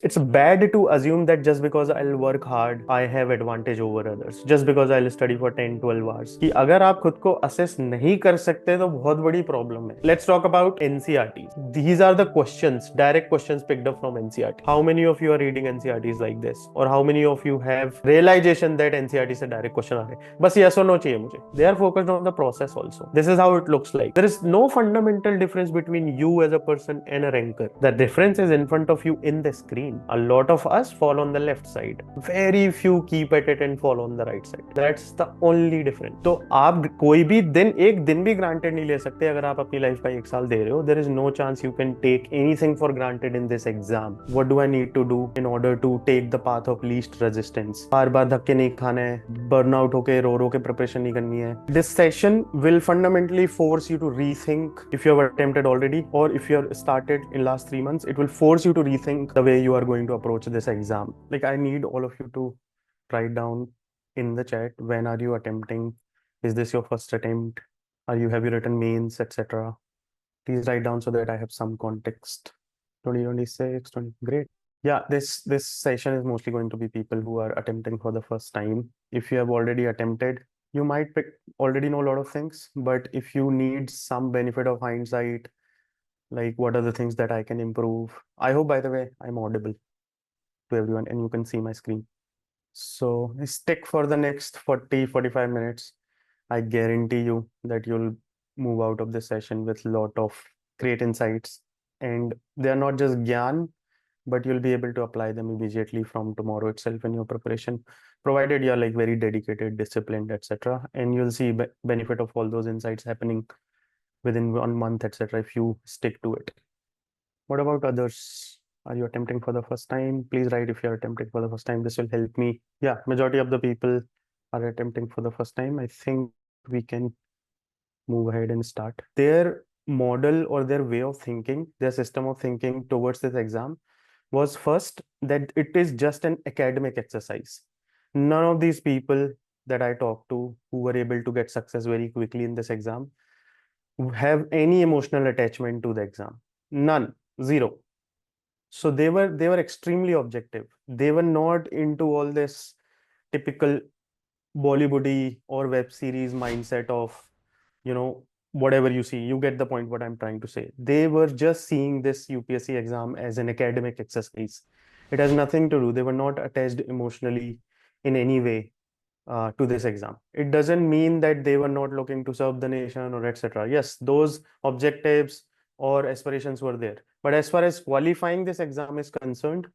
It's bad to assume that just because I'll work hard, I have advantage over others. Just because I'll study for 10-12 hours. कि अगर आप खुद को assess नहीं कर सकते तो बहुत बड़ी problem है. Let's talk about NCRTs. These are the questions, direct questions picked up from NCRT. How many of you are reading NCRTs like this? Or how many of you have realization that NCRT से direct question आ रहे हैं? बस yes or no चाहिए मुझे. They are focused on the process also. This is how it looks like. There is no fundamental difference between you as a person and a ranker. The difference is in front of you in the screen. A lot of us fall on the left side. Very few keep at it and fall on the right side. That's the only difference. तो आप कोई भी दिन एक दिन भी granted नहीं ले सकते अगर आप अपनी लाइफ का 1 साल दे रहे हो. There is no chance you can take anything for granted in this exam. What do I need to do in order to take the path of least resistance? बार बार धक्के नहीं खाने हैं, burnout होके रो के preparation नहीं करनी है. This session will fundamentally force you to rethink if you have attempted already or if you have started in last 3 months. It will force you to rethink the way you are going to approach this exam. Like, I need all of you to write down in the chat, when are you attempting? Is this your first attempt? Have you written mains, etc.? Please write down so that I have some context. 2026, 20, great. Yeah, this session is mostly going to be people who are attempting for the first time. If you have already attempted, you might already know a lot of things, but if you need some benefit of hindsight, like what are the things that I can improve? I hope, by the way, I'm audible to everyone and you can see my screen. So stick for the next 40-45 minutes. I guarantee you that you'll move out of this session with a lot of great insights, and they are not just gyan, but you'll be able to apply them immediately from tomorrow itself in your preparation, provided you're like very dedicated, disciplined, etc. And you'll see benefit of all those insights happening within 1 month, etc. if you stick to it. What about others? Are you attempting for the first time? Please write if you're attempting for the first time. This will help me. Yeah, majority of the people are attempting for the first time. I think we can move ahead and start. Their model or their way of thinking, their system of thinking towards this exam was first that it is just an academic exercise. None of these people that I talked to who were able to get success very quickly in this exam have any emotional attachment to the exam. None, zero. So they were extremely objective. They were not into all this typical Bollywoody or web series mindset of, whatever you see. You get the point what I'm trying to say. They were just seeing this UPSC exam as an academic exercise. It has nothing to do. They were not attached emotionally in any way to this exam. It doesn't mean that they were not looking to serve the nation or etc. Yes, those objectives or aspirations were there. But as far as qualifying this exam is concerned,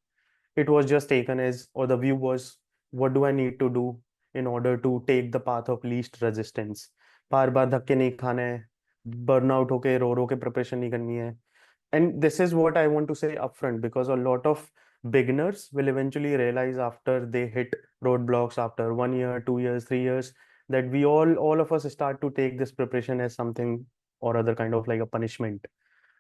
it was just taken as, or the view was, what do I need to do in order to take the path of least resistance? बार बार धक्के नहीं खाने हैं, burnout होके रो के preparation नहीं करनी है. And this is what I want to say upfront, because a lot of beginners will eventually realize after they hit roadblocks after 1 year, 2 years, 3 years, that all of us start to take this preparation as something or other kind of like a punishment,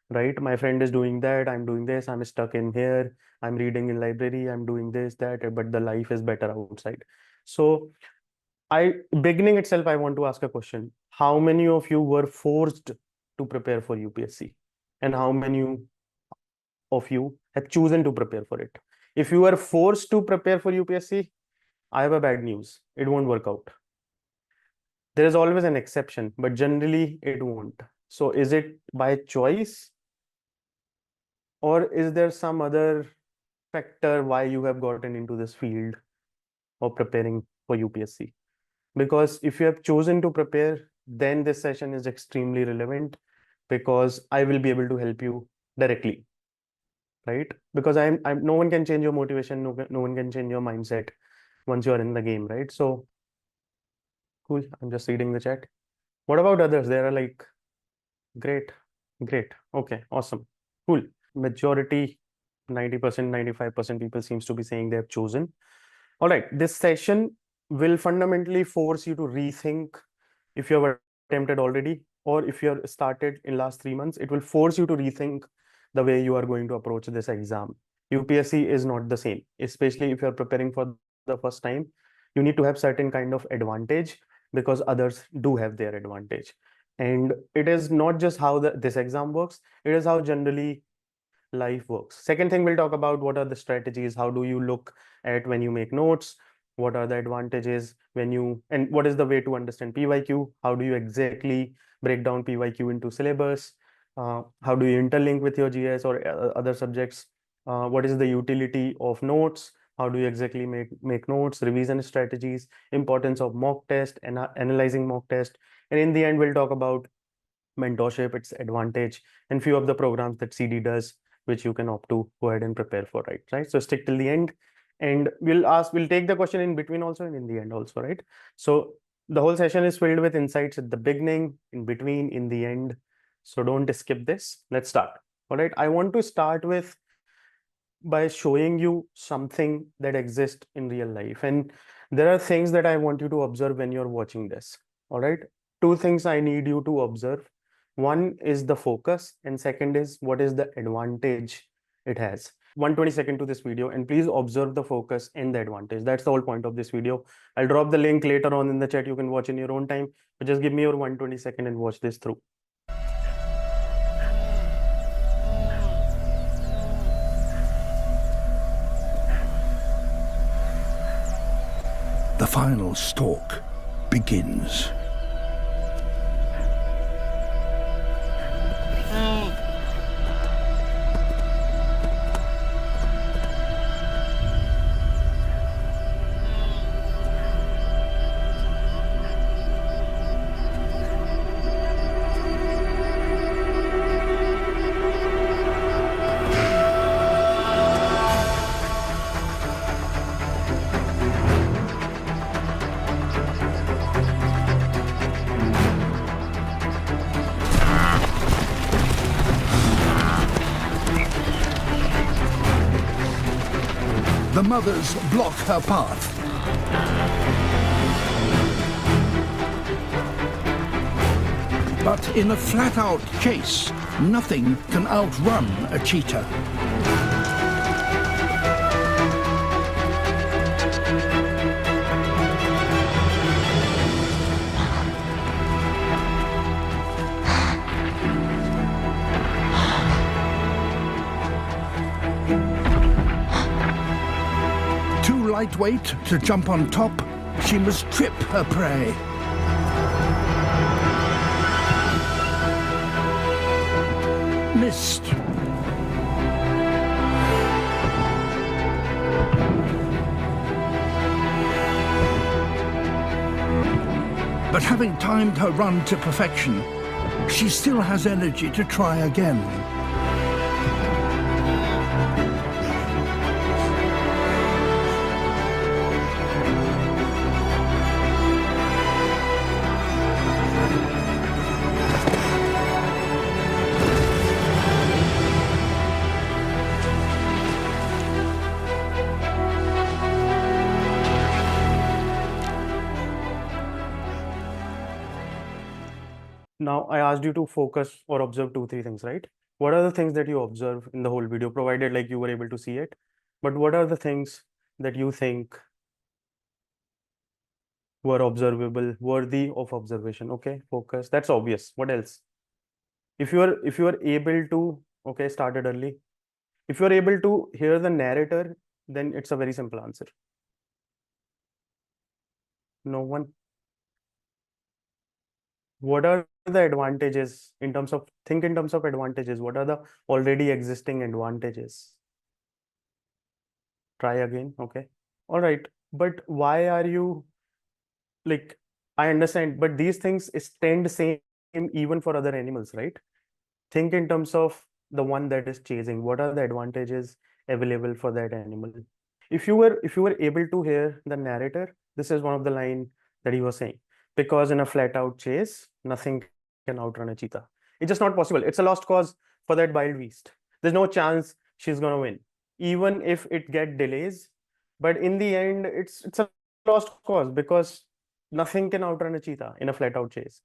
right? My friend is doing that, I'm doing this, I'm stuck in here, I'm reading in library, I'm doing this, that, but the life is better outside. So beginning itself, I want to ask a question. How many of you were forced to prepare for UPSC? And how many of you have chosen to prepare for it? If you are forced to prepare for UPSC, I have a bad news. It won't work out. There is always an exception, but generally it won't. So is it by choice, or is there some other factor why you have gotten into this field of preparing for UPSC? Because if you have chosen to prepare, then this session is extremely relevant, because I will be able to help you directly, right? Because I'm no one can change your motivation, no one can change your mindset once you are in the game, right? So cool. I'm just reading the chat. What about others? There are like, great. Okay, awesome. Cool. Majority, 90%, 95% people seems to be saying they have chosen. All right, this session will fundamentally force you to rethink if you have attempted already, or if you have started in last 3 months. It will force you to rethink the way you are going to approach this exam. UPSC is not the same, especially if you're preparing for the first time. You need to have certain kind of advantage because others do have their advantage. And it is not just how this exam works, it is how generally life works. Second thing, we'll talk about what are the strategies, how do you look at when you make notes, what are the advantages when you, and what is the way to understand PYQ, how do you exactly break down PYQ into syllabus, how do you interlink with your GS or other subjects, what is the utility of notes, how do you exactly make notes, revision strategies, importance of mock test and analyzing mock test, and in the end we'll talk about mentorship, its advantage, and few of the programs that CD does, which you can opt to go ahead and prepare for, right? So stick till the end, and we'll take the question in between also and in the end also, right? So the whole session is filled with insights at the beginning, in between, in the end. So don't skip this. Let's start. All right. I want to start with by showing you something that exists in real life. And there are things that I want you to observe when you're watching this. All right. Two things I need you to observe. One is the focus, and second is what is the advantage it has. 120 seconds to this video, and please observe the focus and the advantage. That's the whole point of this video. I'll drop the link later on in the chat. You can watch in your own time, but just give me your 120 seconds and watch this through. The final stalk begins. The mothers block her path. But in a flat-out chase, nothing can outrun a cheetah. Lightweight to jump on top, she must trip her prey. Missed. But having timed her run to perfection, she still has energy to try again. Now, I asked you to focus or observe 2-3 things, right? What are the things that you observe in the whole video, provided like you were able to see it? But what are the things that you think were observable, worthy of observation? Okay, focus. That's obvious. What else? If you are able to, okay, started early. If you are able to hear the narrator, then it's a very simple answer. No one. What are the advantages in terms of, think in terms of advantages? What are the already existing advantages? Try again. Okay. All right. But why are you like, I understand, but these things stand same even for other animals, right? Think in terms of the one that is chasing. What are the advantages available for that animal? If you were able to hear the narrator, this is one of the line that he was saying, because in a flat out chase, nothing can outrun a cheetah. It's just not possible. It's a lost cause for that wild beast. There's no chance she's gonna win, even if it get delays. But in the end, it's a lost cause because nothing can outrun a cheetah in a flat out chase.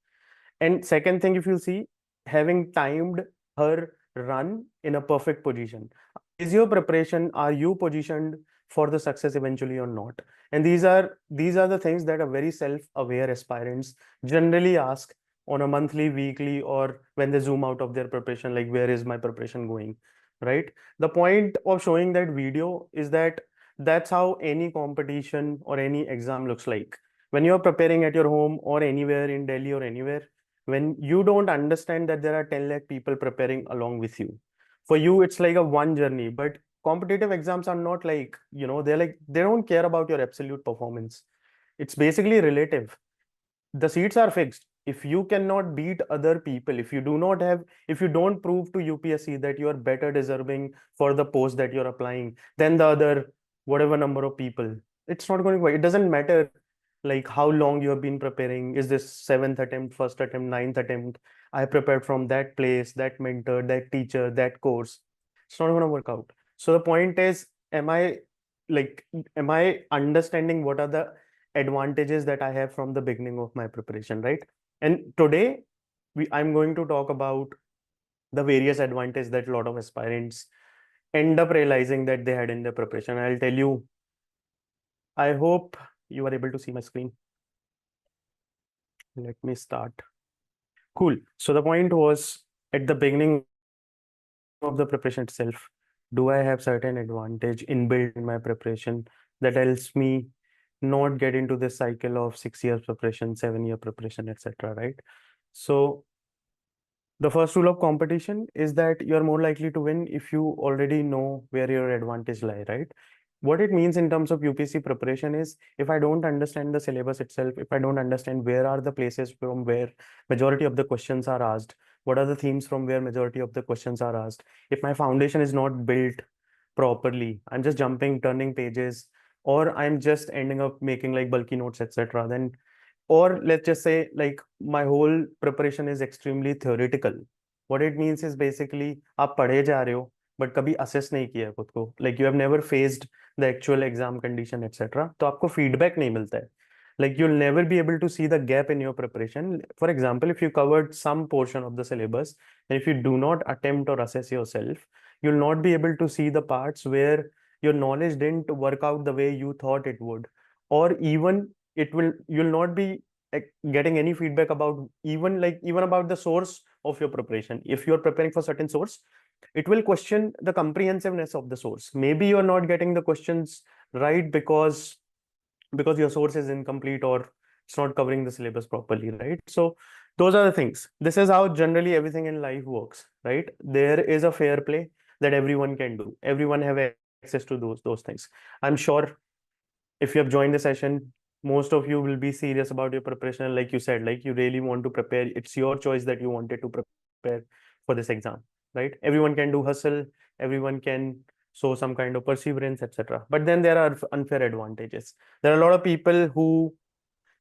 And second thing, if you see, having timed her run in a perfect position, is your preparation, are you positioned for the success eventually or not? And these are the things that are very self-aware aspirants generally ask on a monthly, weekly, or when they zoom out of their preparation, like where is my preparation going? right? The point of showing that video is that that's how any competition or any exam looks like. When you're preparing at your home or anywhere in Delhi or anywhere, when you don't understand that there are 10 lakh people preparing along with you, for you it's like a one journey. But competitive exams are not like, they're like, they don't care about your absolute performance. It's basically relative. The seats are fixed. If you cannot beat other people, if you don't prove to UPSC that you are better deserving for the post that you're applying than the other whatever number of people, it's not going to work. It doesn't matter like how long you have been preparing. Is this seventh attempt, first attempt, ninth attempt? I prepared from that place, that mentor, that teacher, that course. It's not going to work out. So the point is, like, am I understanding what are the advantages that I have from the beginning of my preparation, right? And today, I'm going to talk about the various advantages that a lot of aspirants end up realizing that they had in their preparation. I'll tell you, I hope you are able to see my screen. Let me start. Cool. So the point was at the beginning of the preparation itself, do I have certain advantage inbuilt in my preparation that helps me not get into this cycle of 6 years preparation, 7 year preparation, etc. Right? So the first rule of competition is that you're more likely to win if you already know where your advantage lie, right? What it means in terms of UPSC preparation is if I don't understand the syllabus itself, if I don't understand where are the places from where majority of the questions are asked, what are the themes from where majority of the questions are asked, if my foundation is not built properly, I'm just jumping, turning pages, or I'm just ending up making like bulky notes, etc., then, or let's just say like my whole preparation is extremely theoretical. What it means is basically आप पढ़े जा रहे हो but कभी assess नहीं किया खुद को, like you have never faced the actual exam condition etc., तो आपको feedback नहीं मिलता है. Like you'll never be able to see the gap in your preparation. For example, if you covered some portion of the syllabus and if you do not attempt or assess yourself, you'll not be able to see the parts where your knowledge didn't work out the way you thought it would, or even you'll not be getting any feedback about even about the source of your preparation. If you're preparing for certain source, it will question the comprehensiveness of the source. Maybe you're not getting the questions right because your source is incomplete or it's not covering the syllabus properly, right? So those are the things. This is how generally everything in life works, right? There is a fair play that everyone can do. Everyone have access to those things. I'm sure if you have joined the session, most of you will be serious about your preparation. And like you said, like you really want to prepare. It's your choice that you wanted to prepare for this exam, right? Everyone can do hustle. Everyone can show some kind of perseverance, etc. But then there are unfair advantages. There are a lot of people who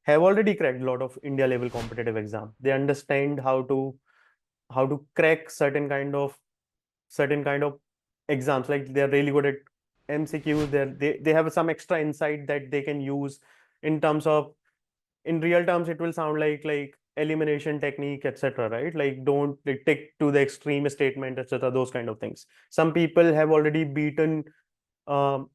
have already cracked a lot of India level competitive exam. They understand how to crack certain kind of exams. Like they're really good at MCQs. They have some extra insight that they can use in terms of, in real terms it will sound like elimination technique, etc., right? Like don't like, take to the extreme statement, etc., those kind of things. Some people have already beaten um,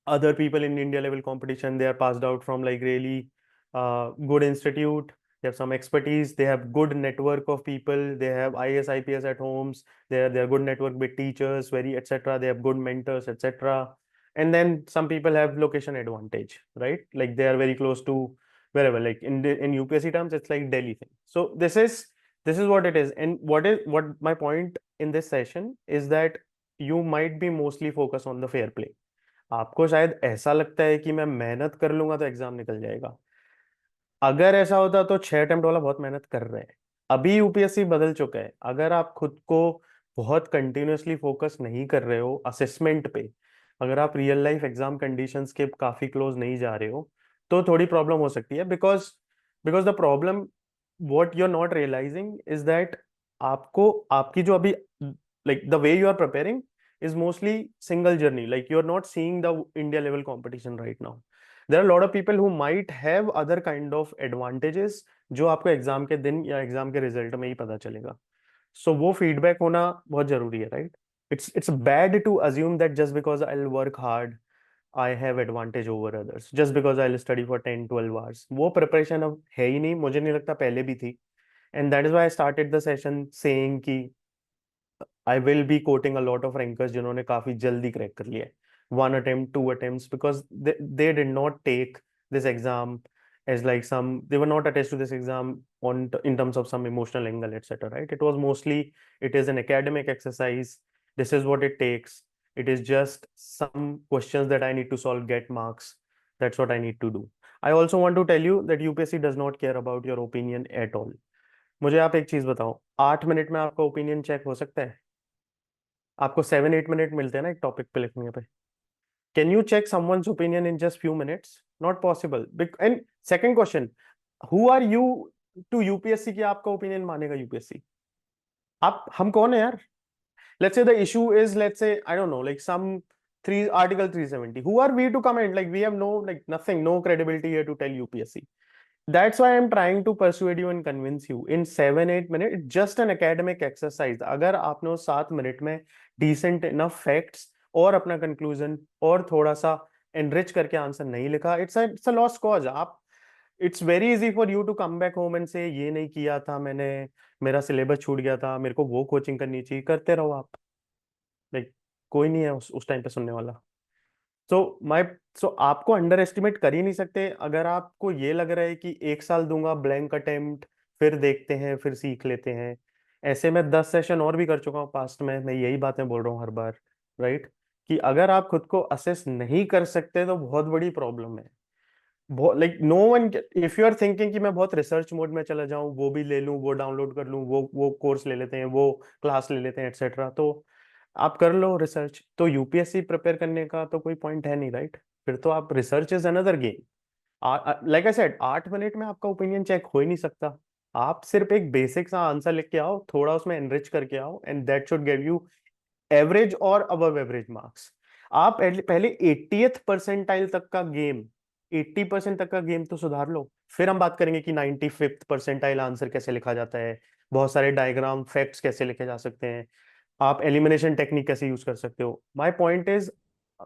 other people in India level competition. They are passed out from like really good institute. They have some expertise. They have good network of people. They have IS, IPS at homes. They're good network with teachers, very etc. They have good mentors, etc. And then some people have location advantage, right? Like they are very close to wherever. Like in UPSC terms, it's like Delhi thing. So this is what it is. And what my point in this session is that you might be mostly focused on the fair play. आपको शायद ऐसा लगता है कि मैं मेहनत कर लूंगा तो एग्जाम निकल जाएगा. अगर ऐसा होता तो 6 अटेम्प्ट वाला बहुत मेहनत कर रहे हैं. अभी यूपीएससी बदल चुका है. अगर आप खुद को बहुत कंटिन्यूअसली फोकस नहीं कर रहे हो असेसमेंट पे, अगर आप रियल लाइफ एग्जाम कंडीशंस के काफी क्लोज नहीं जा रहे हो, तो थोड़ी प्रॉब्लम हो सकती है. Because because the problem what you are not realising is that आपको आपकी जो अभी like the way you are preparing is mostly single journey. Like you're not seeing the India level competition right now. There are a lot of people who might have other kind of advantages जो आपको exam के दिन या exam के result में ही पता चलेगा. सो वो फीडबैक होना बहुत जरूरी है, right? It's bad to assume that just because I'll work hard I have advantage over others, just because I'll study for 10-12 hours. वो preparation अब है ही नहीं, मुझे नहीं लगता पहले भी थी. And that is why I started the session saying कि I will be coating a lot of rankers जिन्होंने काफी जल्दी क्रैक कर लिया है, 1 attempt 2 attempts, because they did not take this exam as like some, they were not attached to this exam on in terms of some emotional angle, etc., right? It was mostly, it is an academic exercise, this is what it takes, it is just some questions that I need to solve, get marks, that's what I need to do. I also want to tell you that UPSC does not care about your opinion at all. मुझे आप एक चीज बताओ, 8 minute में आपका opinion check हो सकता है? आपको 7-8 मिनट मिलते हैं ना एक टॉपिक पे लिखने पे? Can you check someone's opinion in just few minutes? Not possible. And second question, who are you to UPSC की आपका ओपिनियन मानेगा यूपीएससी? आप, हम कौन है यार? Let's say the issue is, let's say, I don't know, like some three article 370, who are we to comment? Like we have no, like nothing, no credibility here to tell UPSC. That's why I'm trying to persuade you and convince you. In 7-8 minutes, it's just an academic exercise. अगर आपने उस 7 minute में decent enough facts और अपना conclusion और थोड़ा सा enrich करके आंसर नहीं लिखा, it's a lost cause. आप, it's very easy for you to come back home and say ये नहीं किया था मैंने, मेरा सिलेबस छूट गया था, मेरे को वो कोचिंग करनी चाहिए, करते रहो आप. लाइक कोई नहीं है उस टाइम पे सुनने वाला. सो माय सो आपको अंडर एस्टिमेट कर ही नहीं सकते. अगर आपको ये लग रहा है कि 1 साल दूंगा ब्लैंक अटेम्प्ट, फिर देखते हैं, फिर सीख लेते हैं, ऐसे में 10 सेशन और भी कर चुका हूँ पास्ट में, मैं यही बातें बोल रहा हूँ हर बार, राइट? कि अगर आप खुद को असेस नहीं कर सकते तो बहुत बड़ी प्रॉब्लम है. Like no one, if you are thinking कि मैं बहुत रिसर्च मोड में चला जाऊं, वो भी ले लूं, वो डाउनलोड कर लूं, वो कोर्स ले लेते हैं, वो क्लास ले लेते हैं, एक्सेट्रा, तो आप कर लो रिसर्च, तो यूपीएससी प्रिपेयर करने का तो कोई पॉइंट है नहीं, राइट? फिर तो आप, research is another game. Like I said, 8 minute में आपका ओपिनियन चेक हो ही नहीं सकता. आप सिर्फ एक बेसिक सा आंसर लिख के आओ, थोड़ा उसमें एनरिच करके आओ, and that should give you average और अबव एवरेज मार्क्स. आप पहले 80th परसेंटाइल तक का गेम, 80% तक का गेम तो सुधार लो, फिर हम बात करेंगे कि 95th परसेंटाइल आंसर कैसे लिखा जाता है, बहुत सारे डायग्राम फैक्ट्स कैसे लिखे जा सकते हैं, आप एलिमिनेशन टेक्निक कैसे यूज कर सकते हो. My point is,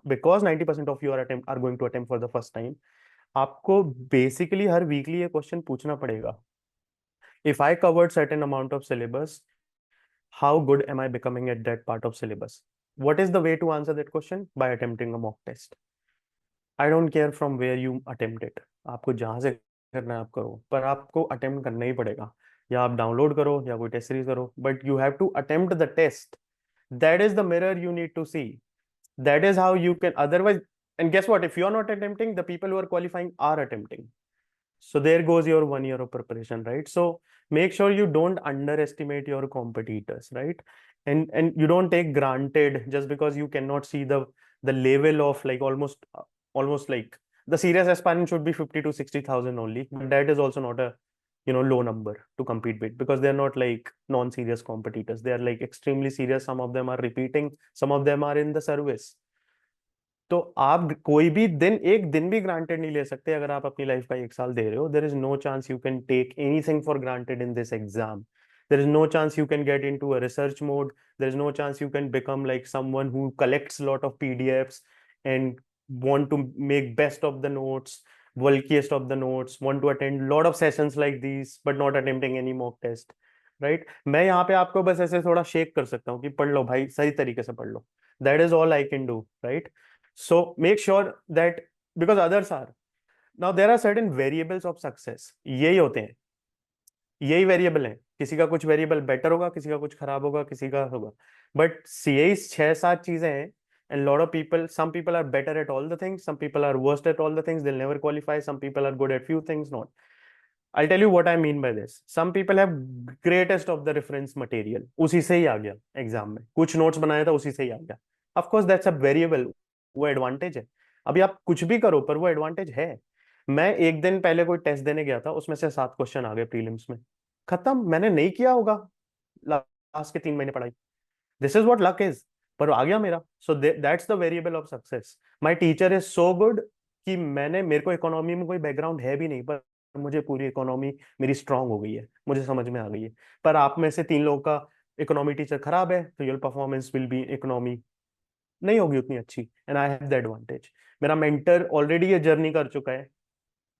because 90% of your attempt are going to attempt for the first time, आपको बेसिकली हर वीकली ये क्वेश्चन पूछना पड़ेगा. If I covered certain amount of syllabus, how good am I becoming at that part of syllabus? What is the way to answer that question? By attempting a mock test. I don't care from where you attempt it. आपको जहां से करना है आप करो, पर आपको attempt करना ही पड़ेगा. या आप डाउनलोड करो या कोई टेस्ट सीरीज करो, but you have to attempt the test. That is the mirror you need to see. That is how you can, otherwise, and guess what, if you are not attempting, the people who are qualifying are attempting. So there goes your 1 year of preparation, right? So make sure you don't underestimate your competitors, right? And you don't take granted just because you cannot see the level of, like, almost like the serious aspirant should be 50 to 60,000 only, but that is also not a, low number to compete with, because they're not like non-serious competitors, they are like extremely serious. Some of them are repeating, some of them are in the service. तो आप कोई भी दिन, एक दिन भी granted नहीं ले सकते. अगर आप अपनी लाइफ का 1 साल दे रहे हो, there is no chance you can take anything for granted in this exam. There is no chance you can get into a research mode. There is no chance you can become like someone who collects a lot of PDFs and want to make best of the notes, bulkiest of the notes, want to attend lot of sessions like these but not attempting any mock test, right? मैं यहाँ पे आपको बस ऐसे थोड़ा shake कर सकता हूँ कि पढ़ लो भाई, सही तरीके से पढ़ लो. That is all I can do, right? So make sure that, because others are, now there are certain variables of success, यही होते हैं, यही वेरिएबल है. किसी का कुछ वेरिएबल बेटर होगा, किसी का कुछ खराब होगा, किसी का होगा, बट यही 6-7 चीजें हैं. And lot of people, some people are better at all the things, some people are worst at all the things, they'll never qualify, some people are good at few things, not. I'll tell you what I mean by this. Some people have greatest of the reference material, उसी से ही आ गया exam में, कुछ notes बनाया था उसी से ही आ गया. Of course that's a variable, वो एडवांटेज है. अभी आप कुछ भी करो पर वो एडवांटेज है. मैं एक दिन पहले कोई टेस्ट देने गया था, उसमें से 7 क्वेश्चन आ गए प्रीलिम्स में, खत्म. मैंने नहीं किया होगा लास्ट के 3 महीने पढ़ाई, this is what luck is, पर आ गया मेरा. So that's the variable of success. My teacher is so good कि मेरे को इकोनॉमी में कोई बैकग्राउंड है भी नहीं, पर मुझे पूरी इकोनॉमी मेरी स्ट्रांग हो गई है, मुझे समझ में आ गई है. पर आप में से 3 लोगों का इकोनॉमी टीचर खराब है, तो your performance will be, economy नहीं होगी उतनी अच्छी. And I have the advantage. मेरा मेंटर ऑलरेडी ये जर्नी कर चुका है,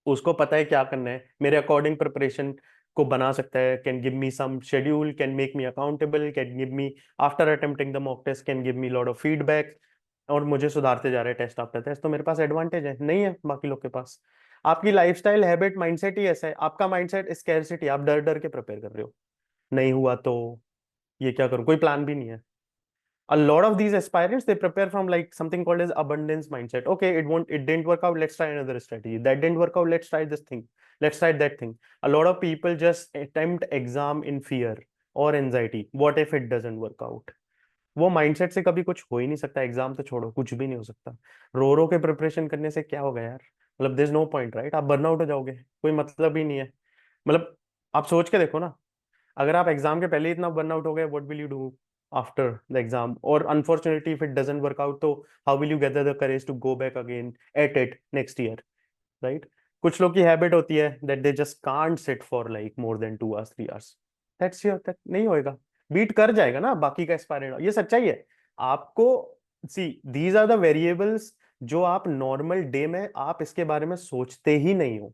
उसको पता है क्या करना है, मेरे अकॉर्डिंग प्रिपरेशन को बना सकता है, can give me some schedule, can make me accountable, can give me after attempting the mock test can give me lot of feedback, और मुझे सुधारते जा रहे हैं टेस्ट आफ्टर टेस्ट, तो मेरे पास एडवांटेज है, नहीं है बाकी लोग के पास। आपकी लाइफस्टाइल हैबिट माइंडसेट ही ऐसा है, आपका माइंडसेट स्कैरसिटी, आप डर डर के प्रिपेयर कर रहे हो, नहीं हुआ तो ये क्या करूं, कोई प्लान भी नहीं है। A lot of these aspirants, they prepare from like something called as abundance mindset. Okay, it didn't work out, let's try another strategy. That didn't work out, let's try this thing, let's try that thing. A lot of people just attempt exam in fear or anxiety. What if it doesn't work out? वो mindset से कभी कुछ हो ही नहीं सकता, exam तो छोड़ो, कुछ भी नहीं हो सकता। रो के प्रिपरेशन करने से क्या होगा यार, मतलब there is no point, right? आप बर्नआउट हो जाओगे, कोई मतलब ही नहीं है। मतलब आप सोच के देखो ना, अगर आप एग्जाम के पहले ही इतना बर्नआउट हो गए, what will you do after the exam? और unfortunately if it doesn't work out, तो how will you gather the courage to go back again at it next year, right? कुछ लोग की हैबिट होती है that they just can't sit for like more than 2 hours 3 hours। That's your, that नहीं होएगा, beat कर जाएगा ना बाकी का एस्पायरेंट, ये सच्चाई है। आपको सी, दीज आर द वेरिएबल्स जो आप नॉर्मल डे में आप इसके बारे में सोचते ही नहीं हो।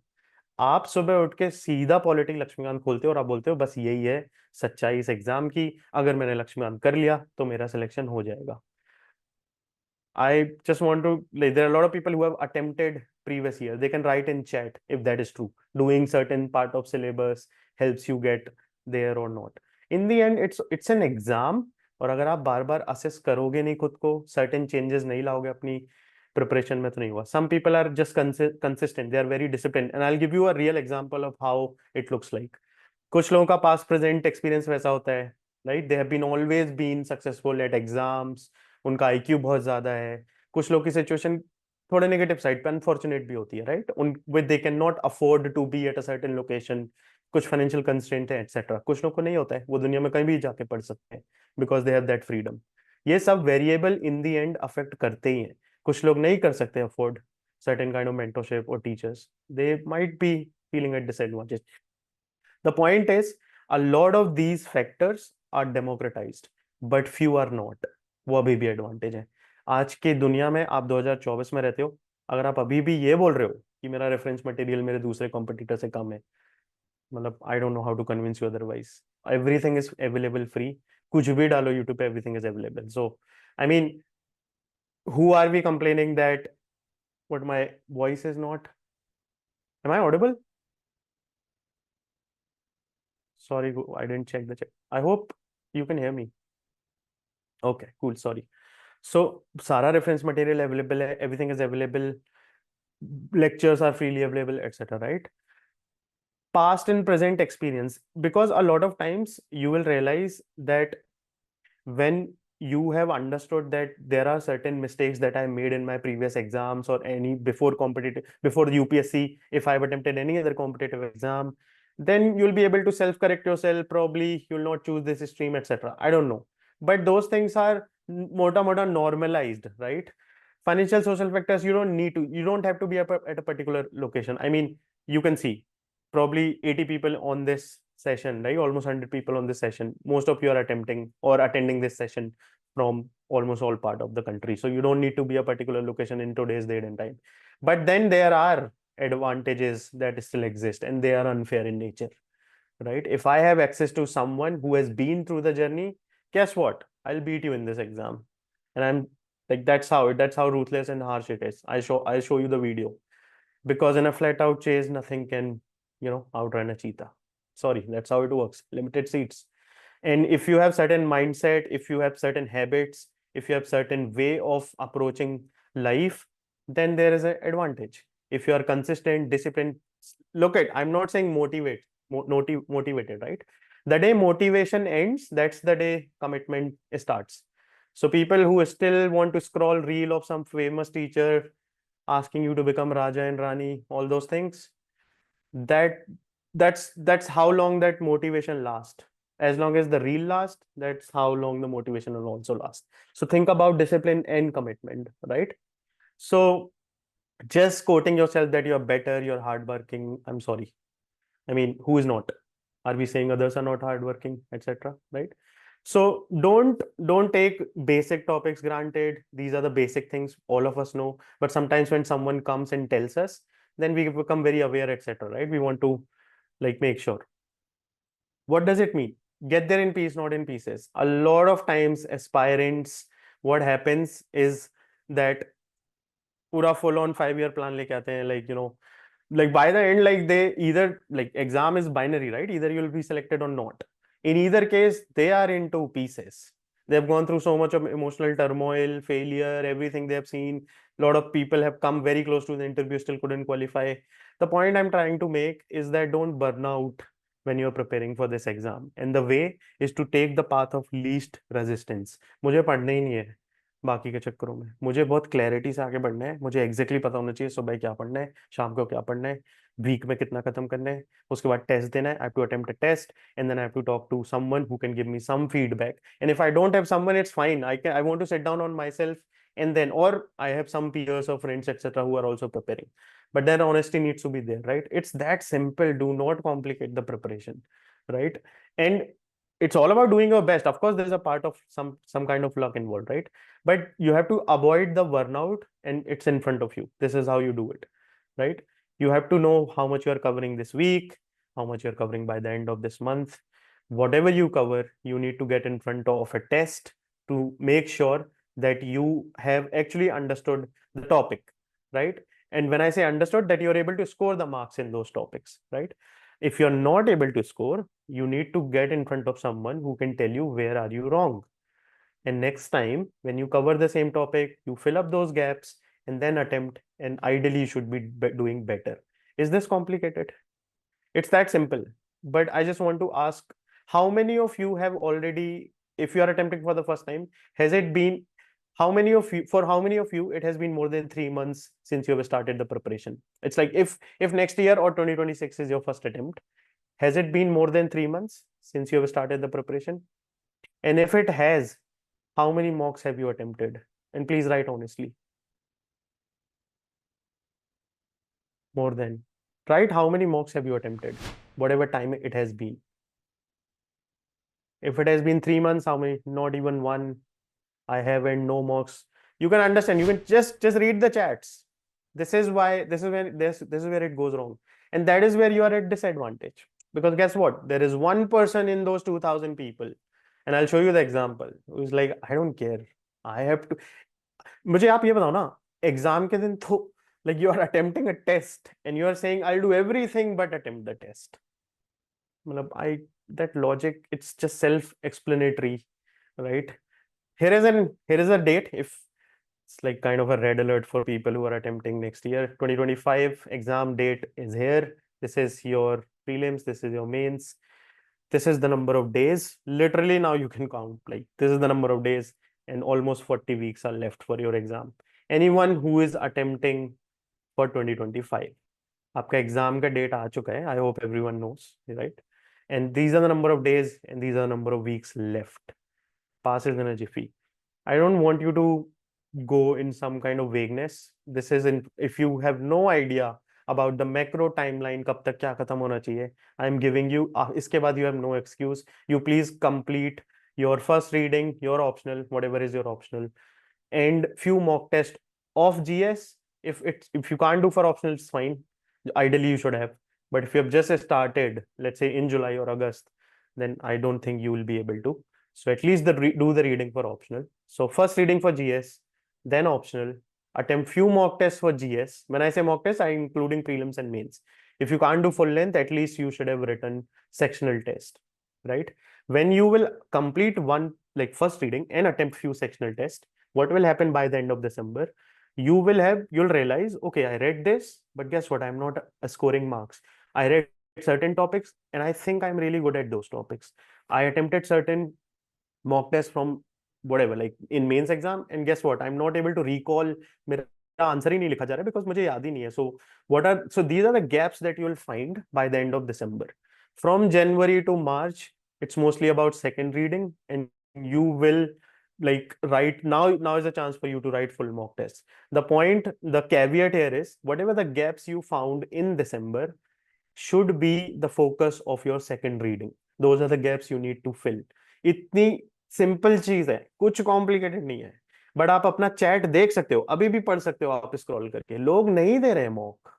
आप सुबह उठ के सीधा पॉलिटिक लक्ष्मीकांत खोलते हो और आप बोलते हो बस यही है सच्चाई इस एग्जाम की, अगर मैंने लक्ष्मीकांत कर लिया तो मेरा सिलेक्शन हो जाएगा। I just want to, like, there are a lot of people who have attempted previous year. They can write in chat if that is true. Doing certain part of syllabus helps you get there or not. In the end, it's an exam. और अगर आप बार बार assess करोगे नहीं खुद को, certain changes नहीं लाओगे अपनी प्रिपरेशन में, तो नहीं हुआ। Some people are just consistent. They are very disciplined. And I'll give you a real example of how it looks like. कुछ लोगों का पास प्रेजेंट एक्सपीरियंस वैसा होता है, right? They have been always been successful at exams, उनका IQ बहुत ज्यादा है। कुछ लोग की सिचुएशन थोड़े नेगेटिव साइड पे अनफॉर्चुनेट भी होती है, राइट? उन with they can not afford to be at a certain location, कुछ फाइनेंशियल कंस्ट्रेंट है एक्सेट्रा। कुछ लोग को नहीं होता है, वो दुनिया में कहीं भी जाके पढ़ सकते हैं because they have that freedom. ये सब variable in the end affect करते ही हैं। कुछ लोग नहीं कर सकते afford certain kind of mentorship और teachers, they might be feeling at disadvantage. The point is, a lot of these factors are democratized, but few are not. वो अभी भी एडवांटेज है। आज की दुनिया में आप 2024 में रहते हो, अगर आप अभी भी ये बोल रहे हो कि मेरा रेफरेंस मटेरियल मेरे दूसरे कॉम्पिटिटर से कम है, मतलब I don't know how to convince you otherwise. Everything is available free, कुछ भी डालो यूट्यूब पे, everything is available. So I mean, who are we complaining that what my voice is not, am I audible? Sorry, I didn't check the chat. I hope you can hear me. Okay, cool. Sorry. So, सारा reference material available है, everything is available, lectures are freely available, etc. Right? Past and present experience, because a lot of times you will realize that when you have understood that there are certain mistakes that I made in my previous exams or any before competitive, before the UPSC, if I've attempted any other competitive exam, then you'll be able to self-correct yourself. Probably you'll not choose this stream, etc. I don't know, but those things are mota normalized, right? Financial social factors, you don't have to be at a particular location. I mean, you can see probably 80 people on this session, right? Almost 100 people on this session. Most of you are attempting or attending this session from almost all part of the country. So you don't need to be a particular location in today's date and time. But then there are advantages that still exist, and they are unfair in nature, right? If I have access to someone who has been through the journey, guess what? I'll beat you in this exam. And I'm like, that's how ruthless and harsh it is. I'll show you the video, because in a flat out chase, nothing can, outrun a cheetah. Sorry, that's how it works. Limited seats. And if you have certain mindset, if you have certain habits, if you have certain way of approaching life, then there is an advantage. If you are consistent, disciplined, look at, I'm not saying motivated, right? The day motivation ends, that's the day commitment starts. So people who still want to scroll reel of some famous teacher asking you to become Raja and Rani, all those things, that that's how long that motivation lasts. As long as the reel lasts, that's how long the motivation will also last. So think about discipline and commitment, right? So just quoting yourself that you're better, you're hardworking, I'm sorry. I mean, who is not? Are we saying others are not hardworking, etc.? Right? So don't take basic topics granted. These are the basic things all of us know. But sometimes when someone comes and tells us, then we become very aware, etc. Right? We want to like make sure. What does it mean? Get there in peace, not in pieces. A lot of times aspirants, what happens is that पूरा full on 5 year plan लेके आते हैं, like, you know, like by the end, like they either, like exam is binary, right? Either you'll be selected or not. In either case, they are into pieces. They've gone through so much of emotional turmoil, failure, everything they have seen. A lot of people have come very close to the interview, still couldn't qualify. The point I'm trying to make is that don't burn out when you're preparing for this exam, and the way is to take the path of least resistance. मुझे पढ़ना ही नहीं है बाकी के चक्करों में, मुझे बहुत क्लैरिटी से आगे बढ़ना है, मुझे एग्जैक्टली पता होना चाहिए सुबह क्या पढ़ना है, शाम को क्या पढ़ना है, वीक में कितना खत्म करना है, उसके बाद टेस्ट देना है, I have to attempt a test, and then I have to talk to someone who can give me some feedback, and if I don't have someone, it's fine, I want to sit down on myself, and then, or I have some peers or friends etc who are also preparing, but then honesty needs to be there, right? It's that simple. Do not complicate the preparation, right? And it's all about doing your best. Of course there's a part of some kind of luck involved, right? But you have to avoid the burnout, and it's in front of you. This is how you do it, right? You have to know how much you are covering this week, how much you're covering by the end of this month. Whatever you cover, you need to get in front of a test to make sure that you have actually understood the topic, right? And when I say understood, that you're able to score the marks in those topics, right? If you're not able to score, you need to get in front of someone who can tell you where are you wrong, and next time when you cover the same topic, you fill up those gaps and then attempt, and ideally you should be doing better. Is this complicated? It's that simple. But I just want to ask, how many of you have already, if you are attempting for the first time, has it been, how many of you, for how many of you it has been more than 3 months since you have started the preparation? It's like, if next year or 2026 is your first attempt, has it been more than 3 months since you have started the preparation? And if it has, how many mocks have you attempted? And please write honestly. More than. Write how many mocks have you attempted, whatever time it has been. If it has been 3 months, how many? Not even one. I haven't, no mocks. You can understand. You can just read the chats. This is why, this is where it goes wrong. And that is where you are at disadvantage. Because guess what? There is one person in those 2000 people. And I'll show you the example. Who's like, I don't care. I have to. मुझे आप ये बताओ ना, exam के दिन तो like you are attempting a test and you are saying I'll do everything but attempt the test. मतलब that logic, it's just self-explanatory, right? Here is a date. If it's like kind of a red alert for people who are attempting next year, 2025 exam date is here. This is your prelims. This is your mains. This is the number of days. Literally now you can count, like this is the number of days, and almost 40 weeks are left for your exam. Anyone who is attempting for 2025, आपका exam का date आ चुका है. I hope everyone knows, right? And these are the number of days and these are the number of weeks left. Pass is in a jiffy. I don't want you to go in some kind of vagueness. This is in, if you have no idea about the macro timeline, कब तक क्या खत्म होना चाहिए, I am giving you, इसके बाद you have no excuse. You please complete your first reading, your optional, whatever is your optional, and few mock tests of GS. If you can't do for optional, it's fine. Ideally you should have, but if you have just started, let's say in July or August, then I don't think you will be able to. So at least do the reading for optional. So first reading for GS, then optional, attempt few mock tests for GS. When I say mock tests, I'm including prelims and mains. If you can't do full length, at least you should have written sectional test, right? When you will complete one, like first reading and attempt few sectional tests, what will happen by the end of December? You'll realize, okay, I read this, but guess what? I'm not scoring marks. I read certain topics and I think I'm really good at those topics. I attempted certain mock tests from whatever, like in mains exam, and guess what? I'm not able to recall, मेरा answer ही नहीं लिखा जा रहा है because मुझे याद ही नहीं है. So these are the gaps that you'll find by the end of December. From January to March, it's mostly about second reading, and you will like write, now is a chance for you to write full mock tests. The caveat here is, whatever the gaps you found in December should be the focus of your second reading. Those are the gaps you need to fill. इतनी simple चीज है, कुछ complicated नहीं है. But आप अपना chat देख सकते हो, अभी भी पढ़ सकते हो आप स्क्रॉल करके. लोग नहीं दे रहे मॉक.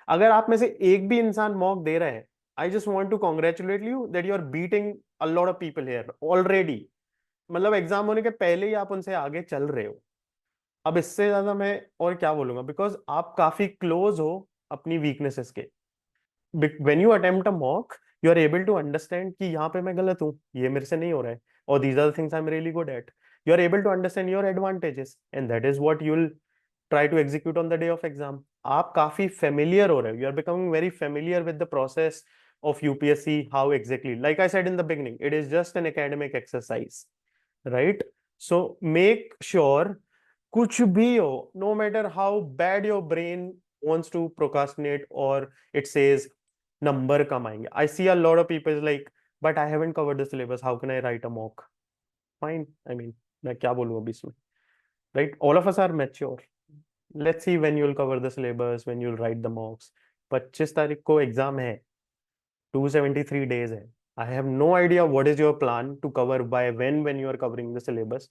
अगर आप में से एक भी इंसान मॉक दे रहा है, I just want to congratulate you that you are beating a lot of people here already. मतलब एग्जाम होने के पहले ही आप उनसे आगे चल रहे हो. अब इससे ज्यादा मैं और क्या बोलूंगा, बिकॉज आप काफी क्लोज हो अपनी वीकनेसेस के. When you attempt a mock, you are able to understand कि यहाँ पे मैं गलत हूँ, ये मेरे से नहीं हो रहा है, और these are the things I am really good at. You are able to understand your advantages and that is what you will try to execute on the day of exam. आप काफी फेमिलियर हो रहे हो, you are becoming very familiar with the process of UPSC, how exactly, like I said in the beginning, it is just an academic exercise, right? So make sure, कुछ भी हो, no matter how bad your brain wants to procrastinate or it says number कम आएंगे. I see a lot of people like, but I haven't covered the syllabus, how can I write a mock? Fine, I mean, मैं क्या बोलूँ अभी इसमें, right? All of us are mature. Let's see when you'll cover the syllabus, when you'll write the mocks. 25 तारीख को exam है, 273 days है. I have no idea what is your plan to cover by when you are covering the syllabus.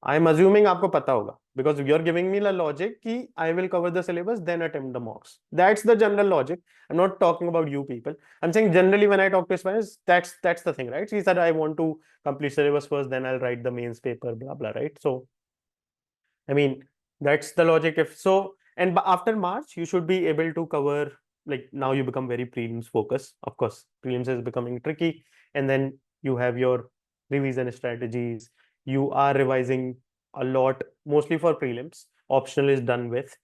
I am assuming आपको पता होगा because you are giving me the logic कि I will cover the syllabus then attempt the mocks. That's the general logic. I'm not talking about you people. I'm saying generally when I talk to Spanish, that's the thing, right? She said I want to complete syllabus first, then I'll write the mains paper, blah blah, right? So I mean, that's the logic. If so, and after March, you should be able to cover, like now you become very prelims focused. Of course, prelims is becoming tricky. And then you have your revision strategies. You are revising a lot, mostly for prelims. Optional is done with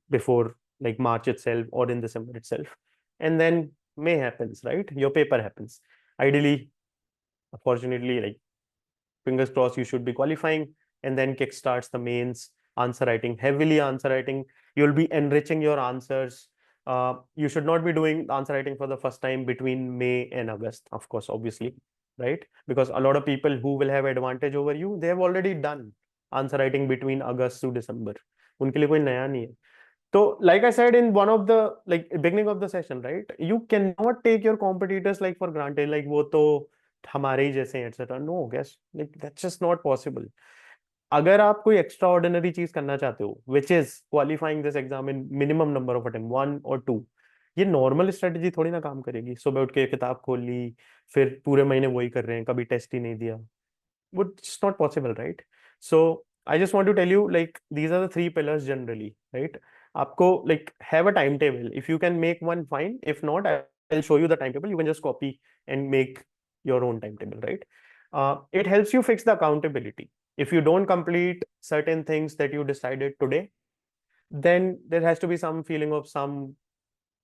before like March itself or in December itself. And then May happens, right? Your paper happens. Ideally, unfortunately, like fingers crossed, you should be qualifying, and then kickstarts the mains, answer writing, heavily answer writing. You'll be enriching your answers. You should not be doing answer writing for the first time between May and August, of course, obviously, right? Because a lot of people who will have advantage over you, they have already done answer writing between August to December. उनके लिए कोई नया नहीं है. So, like I said in one of the like beginning of the session, right? You cannot take your competitors like for granted, like वो तो हमारे ही जैसे हैं, etc. No, guess like that's just not possible. अगर आप कोई extra ordinary चीज करना चाहते हो, which is qualifying this exam in minimum number of attempt, 1 or 2, ये नॉर्मल स्ट्रेटेजी थोड़ी ना काम करेगी. सुबह उठ के किताब खोल ली, फिर पूरे महीने वही कर रहे हैं, कभी टेस्ट ही नहीं दिया. It's not possible, right? So I just want to tell you, like, these are the 3 pillars generally, right? आपको like have a timetable. If you can make one, fine. If not, I'll show you the timetable. You can just copy and make your own timetable, right? It helps you fix the accountability. If you don't complete certain things that you decided today, then there has to be some feeling of some